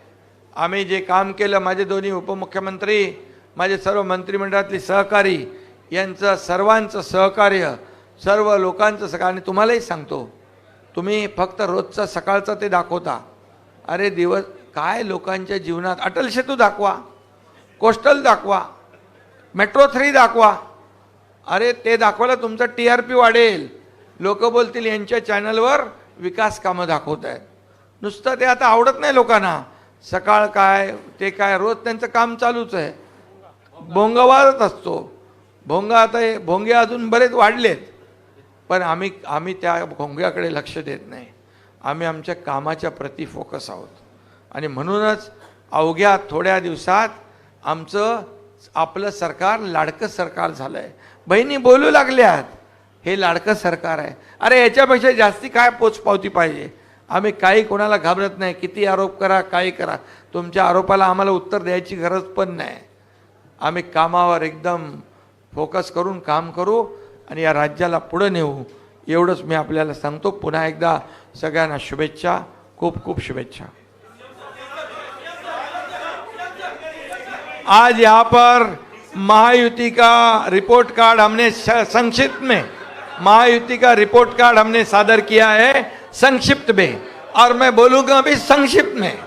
आम्ही जे काम केलं, माझे दोन्ही उपमुख्यमंत्री, माझे सर्व मंत्रिमंडळातली सहकारी, यांचं सर्वांचं सहकार्य, सर्व लोकांचं सहकार्य. आणि तुम्हालाही सांगतो, तुम्ही फक्त रोजचा सकाळचा ते दाखवता. अरे दिवस काय लोकांच्या जीवनात, अटल सेतू दाखवा, कोस्टल दाखवा, मेट्रो 3 दाखवा, अरे ते दाखवलं तुमचं TRP वाढेल, लोक बोलतील यांच्या चॅनलवर विकास कामं दाखवत आहेत. नुसतं ते आता आवडत नाही लोकांना. सकाळ काय ते काय रोज त्यांचं काम चालूच आहे, भोंगावारच असतो. भोंगे अजून बरेच वाढलेत, पण आम्ही त्या भोंग्याकडे लक्ष देत नाही. आम्ही आमच्या कामाच्या प्रती फोकस आहोत. आणि म्हणूनच अवघ्या थोड्या दिवसात आपलं सरकार लाडकं सरकार झालं आहे. बहिणी बोलू लागल्यात हे लाडकं सरकार आहे. अरे याच्यापेक्षा जास्ती काय पोचपावती पाहिजे. आम्ही काही कोणाला घाबरत नाही. किती आरोप करा, काही करा, तुमच्या आरोपाला आम्हाला उत्तर द्यायची गरज पण नाही. आम्ही कामावर एकदम फोकस करून काम करू आणि या राज्याला पुढे नेऊ, एवढंच मी आपल्याला सांगतो. पुन्हा एकदा सगळ्यांना शुभेच्छा, खूप खूप शुभेच्छा. आज यहाँ पर महायुति का रिपोर्ट कार्ड हमने संक्षिप्त में महायुति का रिपोर्ट कार्ड हमने सादर किया है संक्षिप्त में, और मैं बोलूँगा अभी संक्षिप्त में.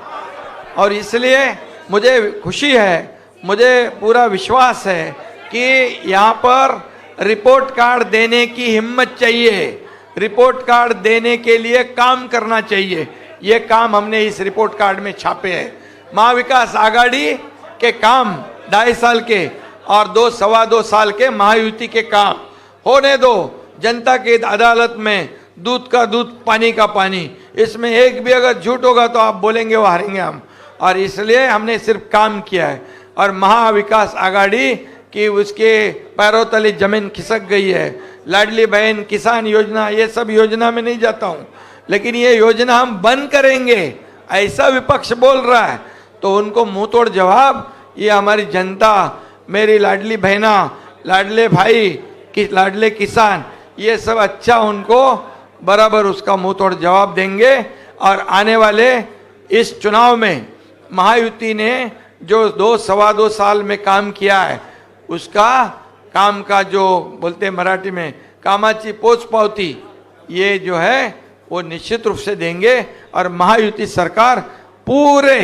और इसलिए मुझे खुशी है, मुझे पूरा विश्वास है कि यहाँ पर रिपोर्ट कार्ड देने की हिम्मत चाहिए, रिपोर्ट कार्ड देने के लिए काम करना चाहिए. ये काम हमने इस रिपोर्ट कार्ड में छापे हैं. महाविकास आघाड़ी के काम 2.5 साल के और 2-2.25 साल के महायुति के काम होने दो. जनता की अदालत में दूध का दूध, पानी का पानी. इसमें एक भी अगर झूठ होगा तो आप बोलेंगे वो हारेंगे हम. और इसलिए हमने सिर्फ काम किया है. और महाविकास आघाड़ी की उसके पैरों तले जमीन खिसक गई है. लाडली बहन, किसान योजना, ये सब योजना में नहीं जाता हूँ, लेकिन ये योजना हम बंद करेंगे ऐसा विपक्ष बोल रहा है तो उनको मुंह तोड़ जवाब ये हमारी जनता, मेरी लाडली बहना, लाडले भाई, लाडले किसान, ये सब अच्छा उनको बराबर उसका मुंह तोड़ जवाब देंगे. और आने वाले इस चुनाव में महायुति ने जो 2-2.25 साल में काम किया है, उसका काम का जो बोलते मराठी में कामाची पोचपावती, ये जो है वो निश्चित रूप से देंगे. और महायुति सरकार पूरे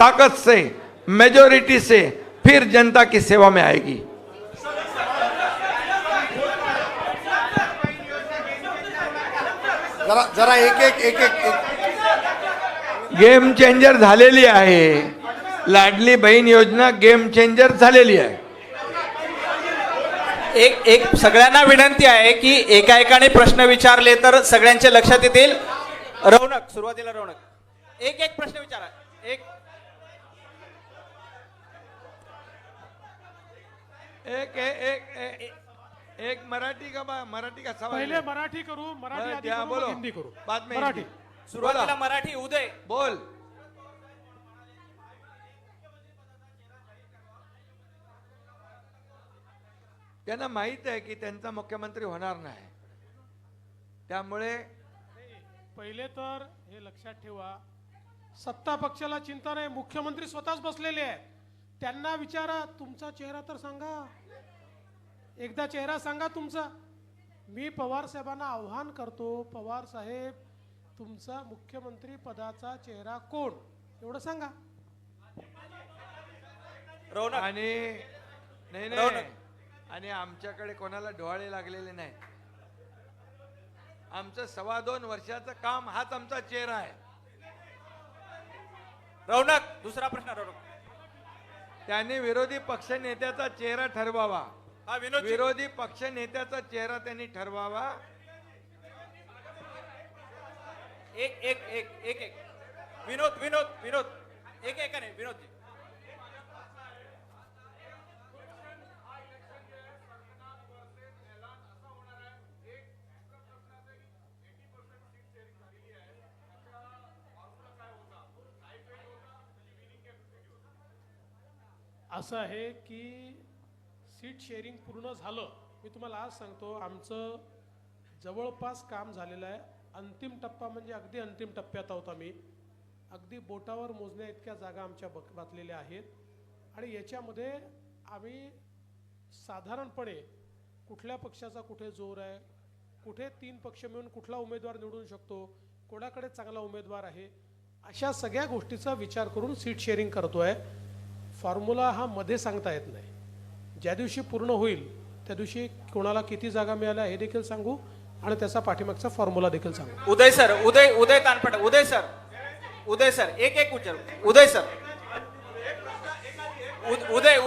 ताकत से, मेजॉरिटी से फिर जनता की सेवा में आएगी. जरा एक गेम चेंजर झालेली आहे. लाडली बहीण योजना गेम चेंजर झालेली आहे. एक सगळ्यांना विनंती आहे की एका एकाने प्रश्न विचारले तर सगळ्यांच्या लक्षात येतील. रौनक, सुरुवातीला रौनक, एक प्रश्न विचारा. एक मराठी का सवाल. पहिले मराठी करू, मराठी आधी करू, बोलो, मग हिंदी करू. बाद में मराठी. हिंदी. सुरुवातीला मराठी. उदय बोल. त्यांना माहित आहे की त्यांचा मुख्यमंत्री होणार नाही, त्यामुळे पहिले तर हे लक्षात ठेवा, सत्ता पक्षाला चिंता नाही, मुख्यमंत्री स्वतःच बसलेले आहेत. त्यांना विचारा, तुमचा चेहरा तर सांगा, एकदा चेहरा सांगा तुमचा. मी पवार साहेबांना आव्हान करतो, पवार साहेब तुमचा मुख्यमंत्री पदाचा चेहरा कोण, एवढं सांगा. रौनक आणि नाही आणि आमच्याकडे कोणाला डोळे लागलेले नाही. आमचं 2.25 वर्षाचं काम हाच आमचा चेहरा आहे. रौनक दुसरा प्रश्न. रौनक त्याने विरोधी पक्ष नेत्याचा चेहरा ठरवावा. हा विनोद विरोधी पक्ष नेत्याचा चेहरा त्यांनी ठरवावा. एक विनोद एकाने. विनोद जी, असं आहे की सीट शेअरिंग पूर्ण झालं. मी तुम्हाला आज सांगतो, आमचं जवळपास काम झालेलं आहे. अंतिम टप्पा म्हणजे अगदी अंतिम टप्प्यात आहोत आम्ही. अगदी बोटावर मोजण्या इतक्या जागा आमच्या बातलेल्या आहेत. आणि याच्यामध्ये आम्ही साधारणपणे कुठल्या पक्षाचा कुठे जोर आहे, कुठे 3 पक्ष मिळून कुठला उमेदवार निवडून शकतो, कोणाकडे चांगला उमेदवार आहे, अशा सगळ्या गोष्टीचा विचार करून सीट शेअरिंग करतोय. फॉर्म्युला हा मध्ये सांगता येत नाही. ज्या दिवशी पूर्ण होईल त्या दिवशी कोणाला किती जागा मिळाल्या हे देखील सांगू आणि त्याचा पाठीमागचा फॉर्म्युला देखील सांगू. उदय सर, उदय तानपाट, उदय सर एक विचार. उदय सर,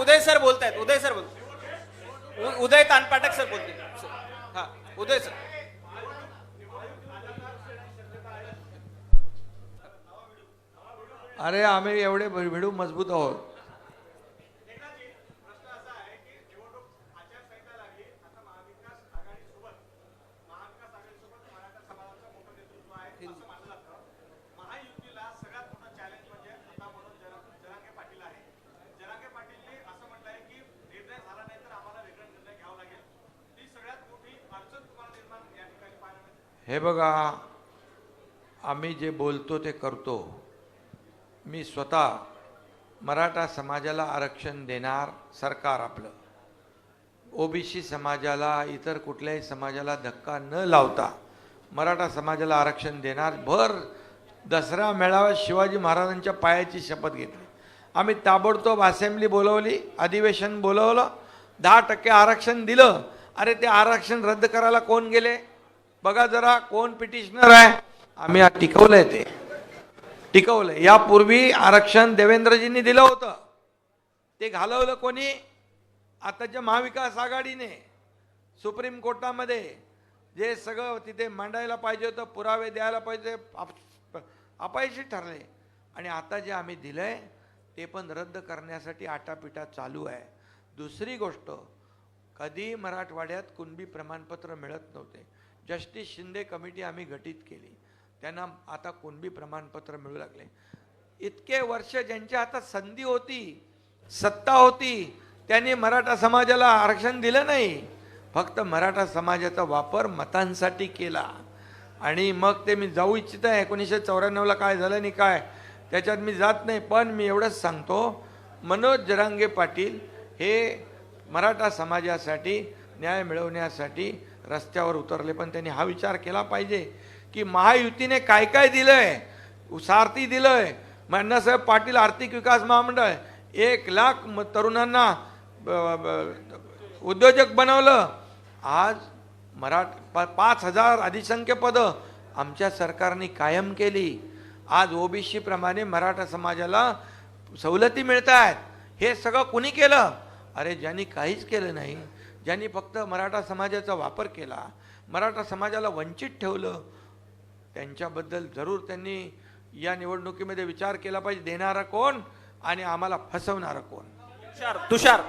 उदय सर बोलतायत. उदय तानपाटक सर बोलतील. हा, उदय सर. अरे आम्ही एवढे भिडू मजबूत आहोत. हे बघा, आम्ही जे बोलतो ते करतो. मी स्वतः मराठा समाजाला आरक्षण देणार सरकार आपलं. ओबीसी समाजाला, इतर कुठल्याही समाजाला धक्का न लावता मराठा समाजाला आरक्षण देणार. भर दसरा मेळाव्यात शिवाजी महाराजांच्या पायाची शपथ घेतली. आम्ही ताबडतोब असेंब्ली बोलवली, अधिवेशन बोलवलं, 10% आरक्षण दिलं. अरे ते आरक्षण रद्द करायला कोण गेले बघा जरा, कोण पिटिशनर आहे. आम्ही टिकवलंय, ते टिकवलंय. यापूर्वी आरक्षण देवेंद्रजींनी दिलं होतं, ते घालवलं कोणी? आताच्या महाविकास आघाडीने. सुप्रीम कोर्टामध्ये जे सगळं तिथे मांडायला पाहिजे होतं, पुरावे द्यायला पाहिजे, अपयशी ठरले. आणि आता जे आम्ही दिलंय ते पण रद्द करण्यासाठी आटापिटा चालू आहे. दुसरी गोष्ट, कधी मराठवाड्यात कुणबी प्रमाणपत्र मिळत नव्हते. जस्टिस शिंदे कमिटी आम्ही गठीत केली, त्यांना आता कुणबी प्रमाणपत्र मिळू लागले. इतके वर्ष ज्यांच्या हातात संधी होती, सत्ता होती, त्यांनी मराठा समाजाला आरक्षण दिलं नाही. फक्त मराठा समाजाचा वापर मतांसाठी केला. आणि मग ते मी जाऊ इच्छित आहे, 1994ला काय झालं नाही काय त्याच्यात मी जात नाही. पण मी एवढंच सांगतो, मनोज जरांगे पाटील हे मराठा समाजासाठी न्याय मिळवण्यासाठी रस्त्यावर उतरले. पण त्यांनी हा विचार केला पाहिजे की महायुतीने काय काय दिलंय. सारथी दिलंय, अण्णासाहेब पाटील आर्थिक विकास महामंडळ, 1 लाख तरुणांना उद्योजक बनवलं. आज 5,000 अधिसंख्य पदं आमच्या सरकारने कायम केली. आज ओबीसी प्रमाणे मराठा समाजाला सवलती मिळत आहेत. हे सगळं कुणी केलं? अरे ज्यांनी काहीच केलं नाही, ज्यांनी फक्त मराठा समाजाचा वापर केला, मराठा समाजाला वंचित ठेवलं, त्यांच्याबद्दल जरूर त्यांनी या निवडणुकीमध्ये विचार केला पाहिजे. देणारा कोण आणि आम्हाला फसवणारा कोण? तुषार.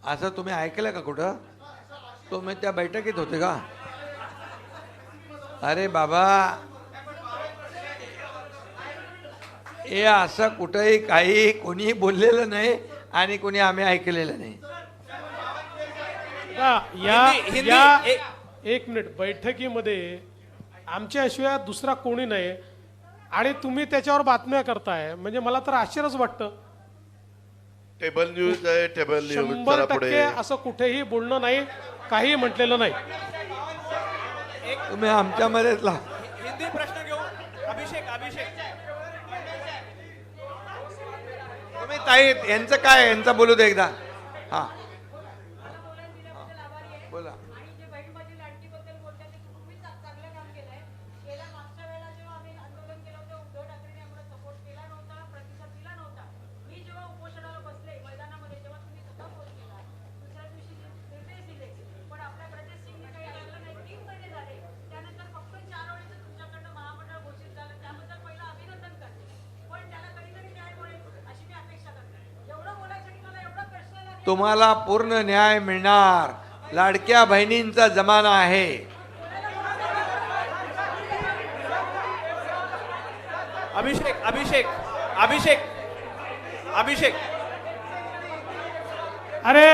असं तुम्ही ऐकलं का कुठं? तुम्ही त्या बैठकीत होते का? अरे बाबा, हे असं कुठंही काही कोणी बोललेलं नाही आणि कोणी आम्ही ऐकलेलं नाही. एक मिनिट, बैठकीमध्ये आमच्याशिवाय दुसरा कोणी नाही आणि तुम्ही त्याच्यावर बातम्या करताय, म्हणजे मला तर आश्चर्यच वाटतं. टेबल न्यूज आहे, टेबल न्यूज. 100% असं कुठेही बोलणं नाही, काही म्हटलेलं नाही. तुम्ही आमच्यामध्येच हिंदी प्रश्न घेऊ. अभिषेक तुम्ही ताई यांचं काय, यांचं बोलू दे एकदा. हा बोला. तुम्हाला पूर्ण न्याय मिळणार. लाडक्या बहिणींचा जमाना आहे. अभिषेक. अरे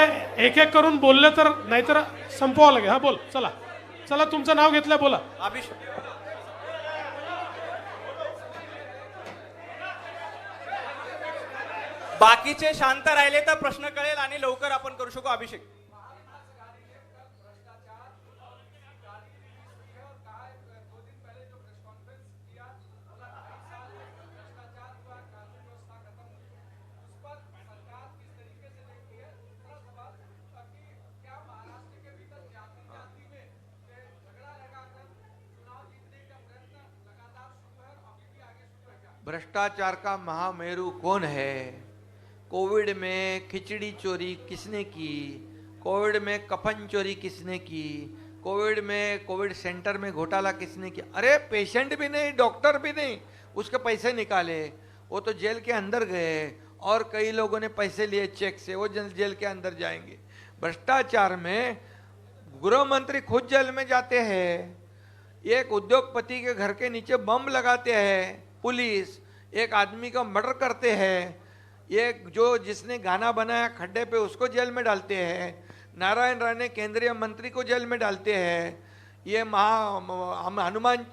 एक एक करून बोलले तर नाहीतर संपवावं लागेल. हा बोल, चला तुमचं नाव घेतलंय, बोला. बाकीचे शांत राहिले तर प्रश्न कळेल आणि लवकर आपण करू शकू. अभिषेक. भ्रष्टाचार का महामेरू कौन है? कोविड में खिचड़ी चोरी किसने की? कोविड में कफन चोरी किसने की? कोविड में कोविड सेंटर में घोटाला किसने किया? अरे पेशेंट भी नहीं, डॉक्टर भी नहीं, उसके पैसे निकाले, वो तो जेल के अंदर गए और कई लोगों ने पैसे लिए चेक से, वो जेल के अंदर जाएंगे. भ्रष्टाचार में गृह मंत्री खुद जेल में जाते हैं. एक उद्योगपति के घर के नीचे बम लगाते हैं पुलिस, एक आदमी का मर्डर करते हैं, एक जो जिसने गाना बनाया खड्डे पे उसको जेल में डालते हैं, नारायण राणे केंद्रीय मंत्री को जेल में डालते हैं. ये हनुमान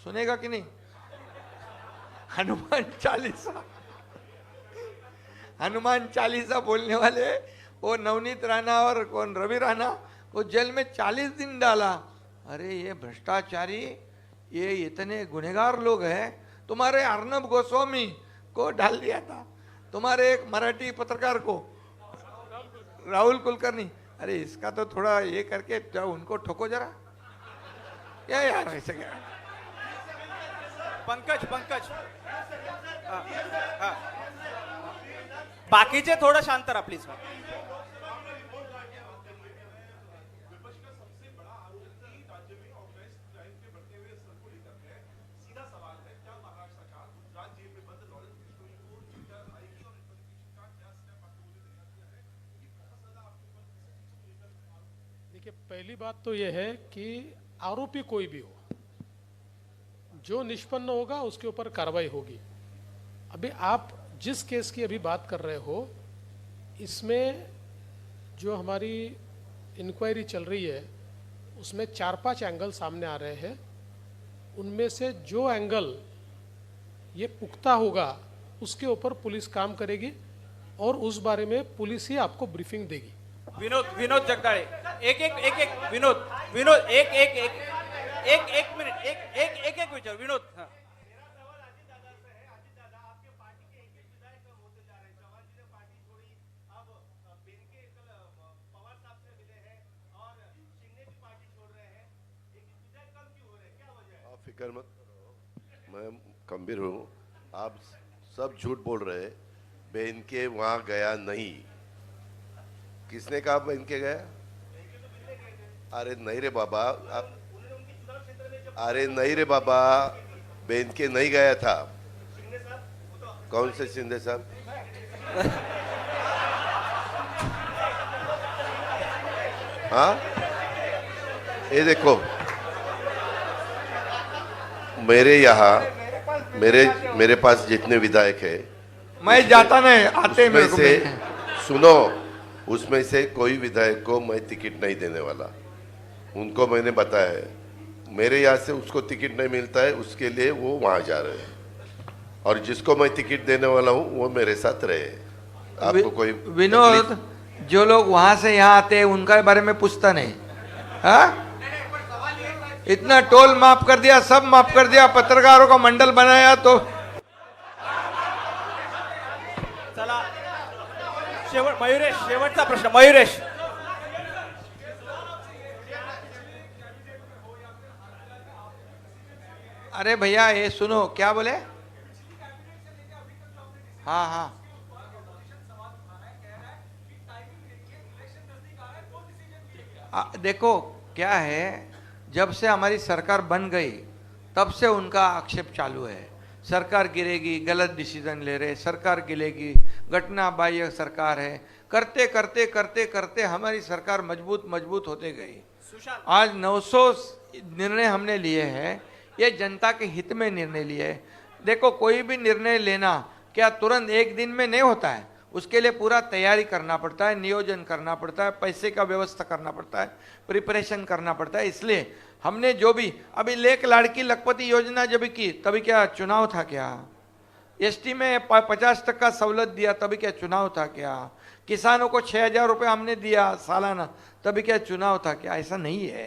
सुनेगा कि नहीं? हनुमान चालीसा बोलने वाले वो नवनीत राणा और कौन रवि राणा को जेल में 40 दिन डाला. अरे ये भ्रष्टाचारी, ये इतने गुनहगार लोग हैं. तुम्हारे अर्नब गोस्वामी को डाल दिया था, तुम्हारे एक मराठी पत्रकार को, राहुल कुलकर्णी. अरे इसका तो थोड़ा ये करके जाओ, उनको ठोको जरा. क्या यार ऐसे क्या? पंकज. बाकीचे थोडं शांत राहा प्लीज. देखिए, पहली बात तो यह है कि आरोपी कोई भी हो, जो निष्पन्न होगा उसके ऊपर कार्रवाई होगी. अभी आप जिस केस की अभी बात कर रहे हो, इसमें जो हमारी इंक्वायरी चल रही है उसमें 4-5 एंगल सामने आ रहे हैं. उनमें से जो एंगल ये पुख्ता होगा उसके ऊपर पुलिस काम करेगी और उस बारे में पुलिस ही आपको ब्रीफिंग देगी. विनोद जगदाळे. एक विनोद एक मिनिट, एक विचार विनोद. हाँ. आप फिक्र मत करो, मैं गंभीर हूँ. आप सब झूठ बोल रहे हैं. बहन के वहाँ गया नहीं. किसने कहा बहन के गया? अरे नहीं रे बाबा, अरे नहीं रे बाबा, बहन के नहीं गया था. कौन से शिंदे साहब? हाँ, ये देखो, मेरे यहाँ मेरे पास जितने विधायक है, मैं जाता नहीं, आते मेरे उसमें को. से सुनो, उसमें से कोई विधायक को मैं टिकट नहीं देने वाला. उनको मैंने बताया है, मेरे यहाँ से उसको टिकट नहीं मिलता है, उसके लिए वो वहाँ जा रहे हैं. और जिसको मैं टिकट देने वाला हूँ वो मेरे साथ रहे. आपको कोई विनोद, जो लोग वहां से यहाँ आते हैं उनके बारे में पूछता नहीं. हाँ, इतना टोल माफ कर दिया, सब माफ कर दिया, पत्रकारों का मंडल बनाया. तो चला मयुरेश, शेवटचा प्रश्न. मयुरेश. अरे भैया ये सुनो, क्या बोले? हाँ, देखो क्या है, जब से हमारी सरकार बन गई तब से उनका आक्षेप चालू है. सरकार गिरेगी, गलत डिसीजन ले रहे, सरकार गिरेगी, घटना बाह्य सरकार है. करते करते करते करते हमारी सरकार मजबूत होते गई. आज 900 निर्णय हमने लिए हैं. ये जनता के हित में निर्णय लिए है. देखो, कोई भी निर्णय लेना क्या तुरंत एक दिन में नहीं होता है. उसके लिए पूरा तैयारी करना पड़ता है, नियोजन करना पड़ता है, पैसे का व्यवस्था करना पड़ता है, प्रिपरेशन करना पड़ता है. इसलिए हमने जो भी अभी लेक लाड़की लखपति योजना जब की, तभी क्या चुनाव था क्या? एसटी में 50% सवलत दिया तभी क्या चुनाव था क्या? किसानों को 6,000 रुपये हमने दिया सालाना तभी क्या चुनाव था क्या? ऐसा नहीं है।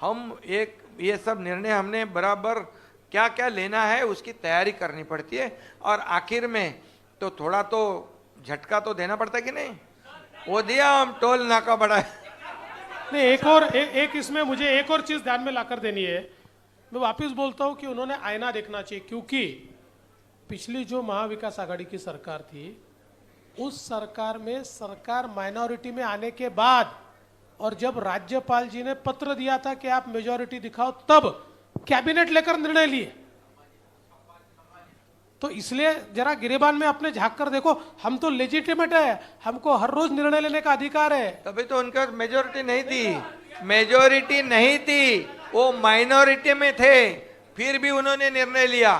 हम एक ये सब निर्णय हमने बराबर क्या क्या लेना है उसकी तैयारी करनी पड़ती है, और आखिर में तो थोड़ा तो झटका तो देना पड़ता है कि नहीं? वो दिया हम, टोल नाका बढ़ा। नहीं, एक इसमें मुझे एक और चीज ध्यान में लाकर देनी है। मैं वापस बोलता हूं कि उन्होंने आईना देखना चाहिए, क्योंकि पिछली जो महाविकास आघाड़ी की सरकार थी उस सरकार में सरकार माइनॉरिटी में आने के बाद, और जब राज्यपाल जी ने पत्र दिया था कि आप मेजॉरिटी दिखाओ, तब कैबिनेट लेकर निर्णय लिए। तो इसलिए जरा गिरेबान में अपने झांक कर देखो, हम तो लेजिटिमेट है, हमको हर रोज निर्णय लेने का अधिकार है। तभी तो उनका मेजोरिटी नहीं थी, मेजोरिटी नहीं थी, वो माइनॉरिटी में थे, फिर भी उन्होंने निर्णय लिया।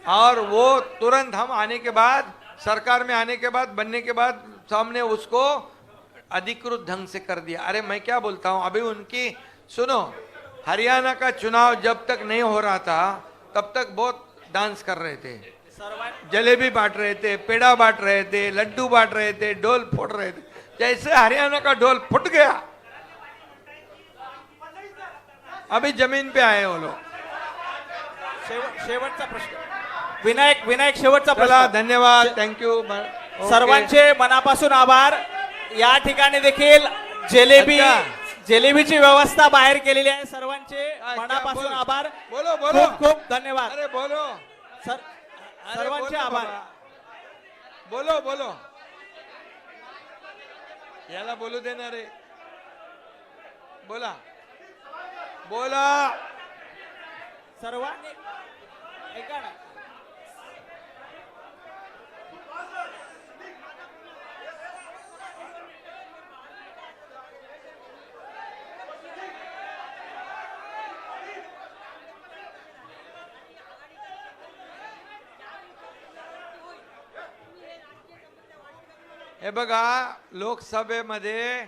और वो तुरंत हम आने के बाद, सरकार में आने के बाद, बनने के बाद हमने उसको अधिकृत ढंग से कर दिया। अरे मैं क्या बोलता हूं, अभी उनकी सुनो, हरियाणा का चुनाव जब तक नहीं हो रहा था तब तक बहुत डांस कर रहे थे, जलेबी बांट रहे थे, पेड़ा बांट रहे थे, लड्डू बांट रहे थे, ढोल फोड़ रहे थे। जैसे हरियाणा का ढोल फुट गया, अभी जमीन पे आए वो लोग। शेवटचा प्रश्न विनायक शेवटचा चला, प्रश्न। धन्यवाद, थँक्यू सर्वांचे मनापासून आभार। या ठिकाणी देखील जिलेबीची व्यवस्था बाहेर केलेली आहे। सर्वांचे मनापासून बोल. आभार, बोलो बोलो, खूप खूप धन्यवाद। अरे बोलो, सर्वांचे आभार। बोलो बोलो, याला बोलू देणार रे, बोला बोला। सर्वांनी ऐका ना, हे बघा, लोकसभेमध्ये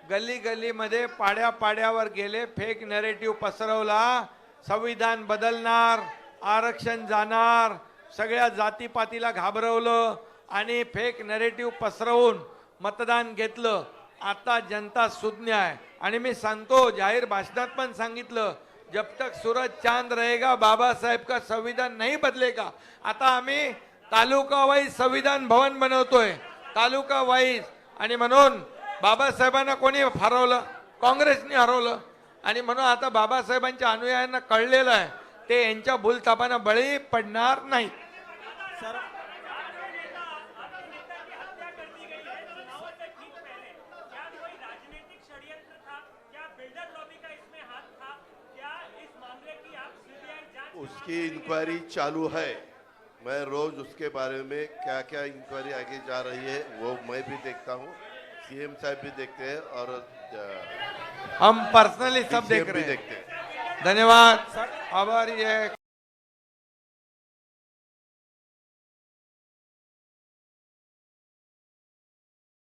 गल्ली गल्लीमध्ये पाड्या पाड्यावर गेले, फेक नरेटिव्ह पसरवला, संविधान बदलणार, आरक्षण जाणार, सगळ्या जातीपातीला घाबरवलं आणि फेक नरेटिव्ह पसरवून मतदान घेतलं। आता जनता सुज्ञ आहे आणि मी सांगतो, जाहीर भाषणात पण सांगितलं, जब तक सूरज चांद रहेगा बाबा साहेब का संविधान नहीं बदलेगा। आता आम्ही तालुका वाईज संविधान भवन बनवतोय, तालुका वाईज, आणि म्हणून बाबासाहेबांना कोणी हरवलं? काँग्रेसने हरवलं, आणि म्हणून आता बाबासाहेबांच्या अनुयायांना कळलेलं आहे ते यांच्या भूलथापांना बळी पडणार नाही। उसकी इंक्वायरी चालू है। मैं रोज उसके बारे में क्या क्या इंक्वायरी आगे जा रही है वो मैं भी देखता हूँ, सीएम साहब भी देखते हैं और हम पर्सनली सब DCM देख भी रहे हैं। देखते हैं। धन्यवाद, आभारी है।